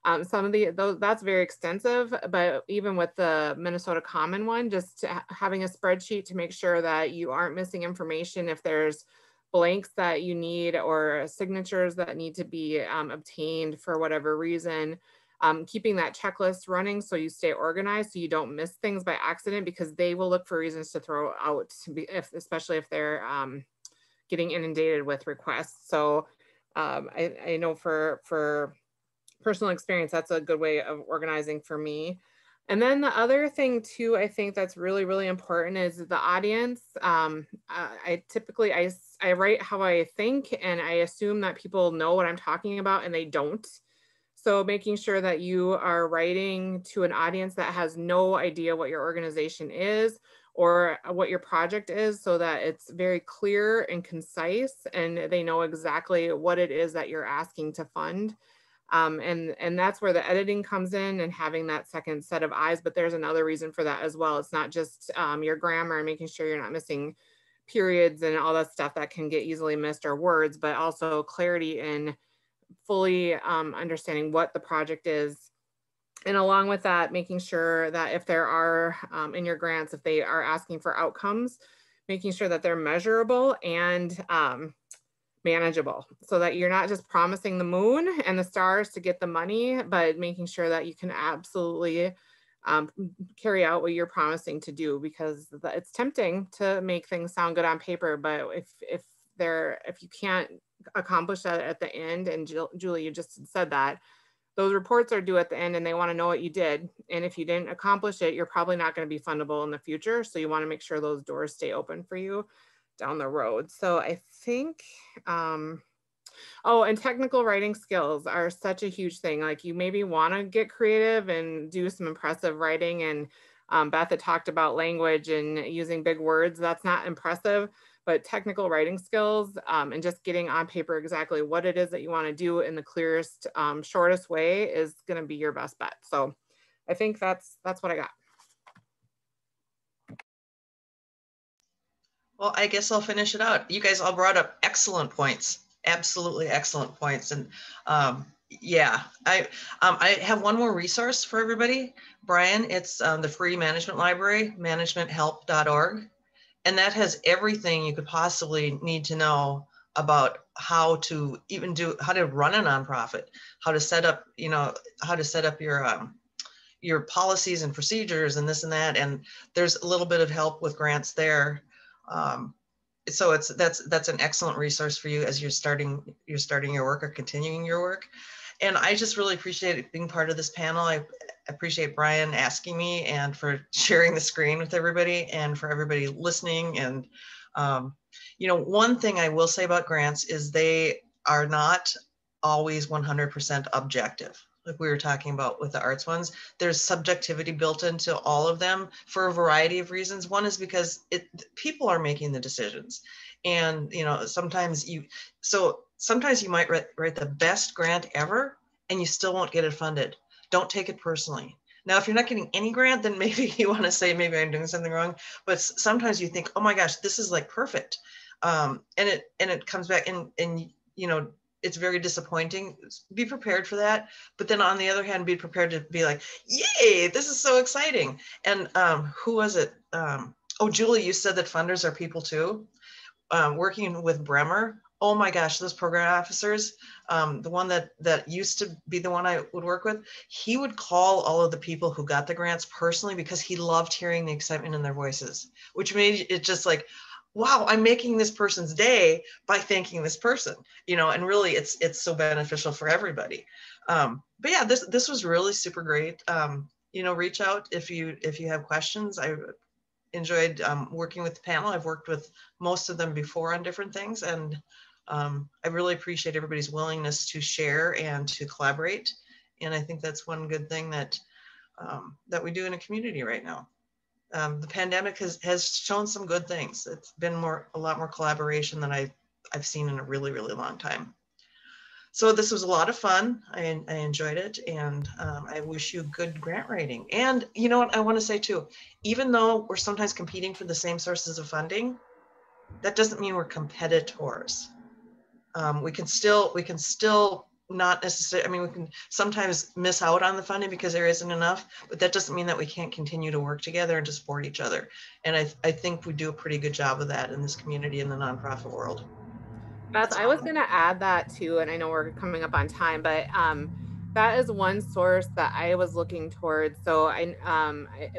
That's very extensive, but even with the Minnesota Common one, just having a spreadsheet to make sure that you aren't missing information. If there's blanks that you need or signatures that need to be obtained for whatever reason, keeping that checklist running so you stay organized, so you don't miss things by accident, because they will look for reasons to throw out, especially if they're getting inundated with requests. So I know for personal experience, that's a good way of organizing for me. And then the other thing too, I think that's really, really important is the audience. I typically, I write how I think, and I assume that people know what I'm talking about, and they don't. So making sure that you are writing to an audience that has no idea what your organization is or what your project is, so that it's very clear and concise, and they know exactly what it is that you're asking to fund. And that's where the editing comes in, and having that second set of eyes. But there's another reason for that as well. It's not just your grammar and making sure you're not missing periods and all that stuff that can get easily missed, or words, but also clarity in fully understanding what the project is. And along with that, making sure that if there are in your grants, if they are asking for outcomes, making sure that they're measurable and manageable, so that you're not just promising the moon and the stars to get the money, but making sure that you can absolutely carry out what you're promising to do, because it's tempting to make things sound good on paper, but if you can't accomplish that at the end, and Julie, you just said that those reports are due at the end and they want to know what you did, and if you didn't accomplish it, you're probably not going to be fundable in the future. So you want to make sure those doors stay open for you down the road. So I think, oh, and technical writing skills are such a huge thing. Like, you maybe want to get creative and do some impressive writing. And Beth had talked about language and using big words. That's not impressive, but technical writing skills and just getting on paper exactly what it is that you want to do in the clearest, shortest way is going to be your best bet. So I think that's what I got. Well, I guess I'll finish it out. You guys all brought up excellent points, absolutely excellent points. And yeah, I have one more resource for everybody, Brian. It's the free management library, managementhelp.org. And that has everything you could possibly need to know about how to run a nonprofit, how to set up, how to set up your policies and procedures and this and that. And there's a little bit of help with grants there. So that's an excellent resource for you as you're starting your work or continuing your work. And I just really appreciate being part of this panel. I appreciate Brian asking me, and for sharing the screen with everybody, and for everybody listening. And one thing I will say about grants is they are not always 100% objective. Like we were talking about with the arts ones, there's subjectivity built into all of them for a variety of reasons. One is because people are making the decisions. And, sometimes you might write the best grant ever and you still won't get it funded. Don't take it personally. Now, if you're not getting any grant, then maybe you want to say, maybe I'm doing something wrong. But sometimes you think, oh my gosh, this is like perfect. And it comes back and it's very disappointing. Be prepared for that. But then on the other hand, be prepared to be like, yay, this is so exciting. And who was it? Julie, you said that funders are people too. Working with Bremer, oh my gosh, those program officers, the one that used to be the one I would work with, he would call all of the people who got the grants personally because he loved hearing the excitement in their voices, which made it just like, wow, I'm making this person's day by thanking this person, and really it's so beneficial for everybody. But yeah, this was really super great. Reach out if you have questions. I enjoyed working with the panel. I've worked with most of them before on different things, and I really appreciate everybody's willingness to share and to collaborate. And I think that's one good thing that we do in a community right now. The pandemic has shown some good things. It's been a lot more collaboration than I've seen in a really, really long time. So this was a lot of fun. I enjoyed it, and I wish you good grant writing. And you know what I want to say too, even though we're sometimes competing for the same sources of funding, that doesn't mean we're competitors. We can still not necessarily, we can sometimes miss out on the funding because there isn't enough, but that doesn't mean that we can't continue to work together and to support each other. And I think we do a pretty good job of that in this community, in the nonprofit world. Beth, I was going to add that too, and I know we're coming up on time, but that is one source that I was looking towards. So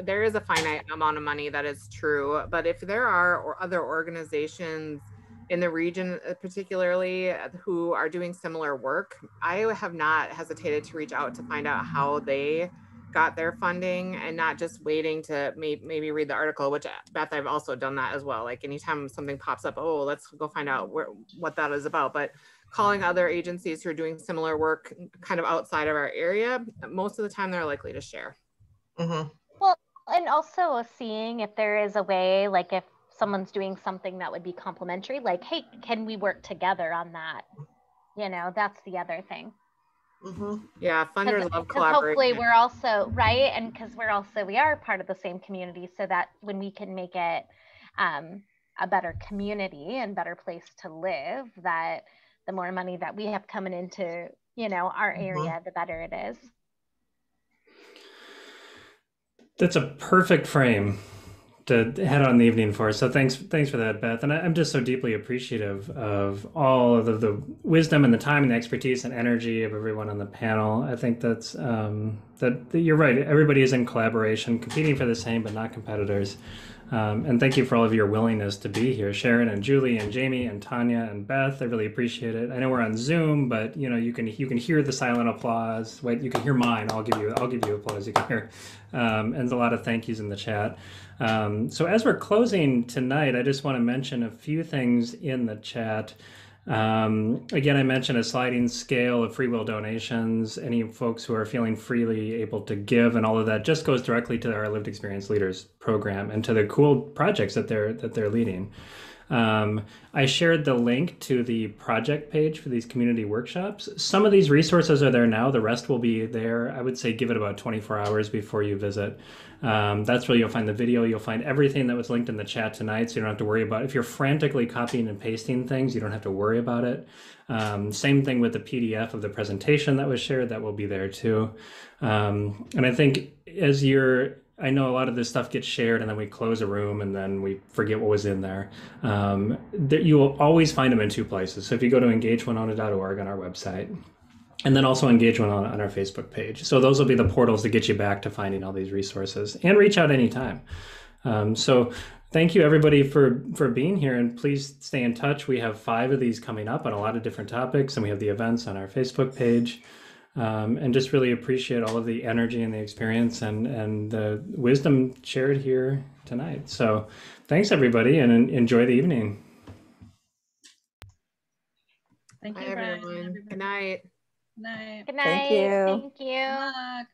there is a finite amount of money, that is true, but if there are other organizations in the region, particularly, who are doing similar work, I have not hesitated to reach out to find out how they got their funding and not just waiting to maybe read the article, which Beth, I've also done that as well. Like anytime something pops up, oh, let's go find out what that is about. But calling other agencies who are doing similar work kind of outside of our area, most of the time they're likely to share. Mm-hmm. Well, and also seeing if there is a way, like if someone's doing something that would be complementary, like, hey, can we work together on that? You know, that's the other thing. Mm-hmm. Yeah, funders love collaboration. Hopefully we're also, right? And because we are part of the same community, so that when we can make it a better community and better place to live, that the more money that we have coming into, you know, our area, the better it is. That's a perfect frame to head on the evening for. So thanks for that, Beth. And I'm just so deeply appreciative of all of the wisdom and the time and the expertise and energy of everyone on the panel. I think that's that you're right. Everybody is in collaboration, competing for the same, but not competitors. And thank you for all of your willingness to be here, Sharon and Julie and Jamie and Tonya and Beth. I really appreciate it. I know we're on Zoom, but you know you can hear the silent applause. Wait, you can hear mine. I'll give you applause. You can hear, and there's a lot of thank yous in the chat. So as we're closing tonight, I just want to mention a few things in the chat. Again, I mentioned a sliding scale of free will donations. Any folks who are feeling freely able to give, and all of that just goes directly to our Lived Experience Leaders program and to the cool projects that they're leading. I shared the link to the project page for these community workshops. Some of these resources are there now. The rest will be there. I would say give it about 24 hours before you visit. That's where you'll find the video. You'll find everything that was linked in the chat tonight, so you don't have to worry about it. If you're frantically copying and pasting things, you don't have to worry about it. Same thing with the PDF of the presentation that was shared. That will be there too. And I think I know a lot of this stuff gets shared and then we close a room and then we forget what was in there. You will always find them in two places. So if you go to engagewinona.org on our website, and then also Engage Winona on our Facebook page. So those will be the portals to get you back to finding all these resources, and reach out anytime. So thank you everybody for being here, and please stay in touch. We have 5 of these coming up on a lot of different topics, and we have the events on our Facebook page. And just really appreciate all of the energy and the experience and the wisdom shared here tonight. So thanks everybody, and enjoy the evening. Thank you, Bye, everyone. Good night. Night. Good night. Thank you. Thank you. Good luck.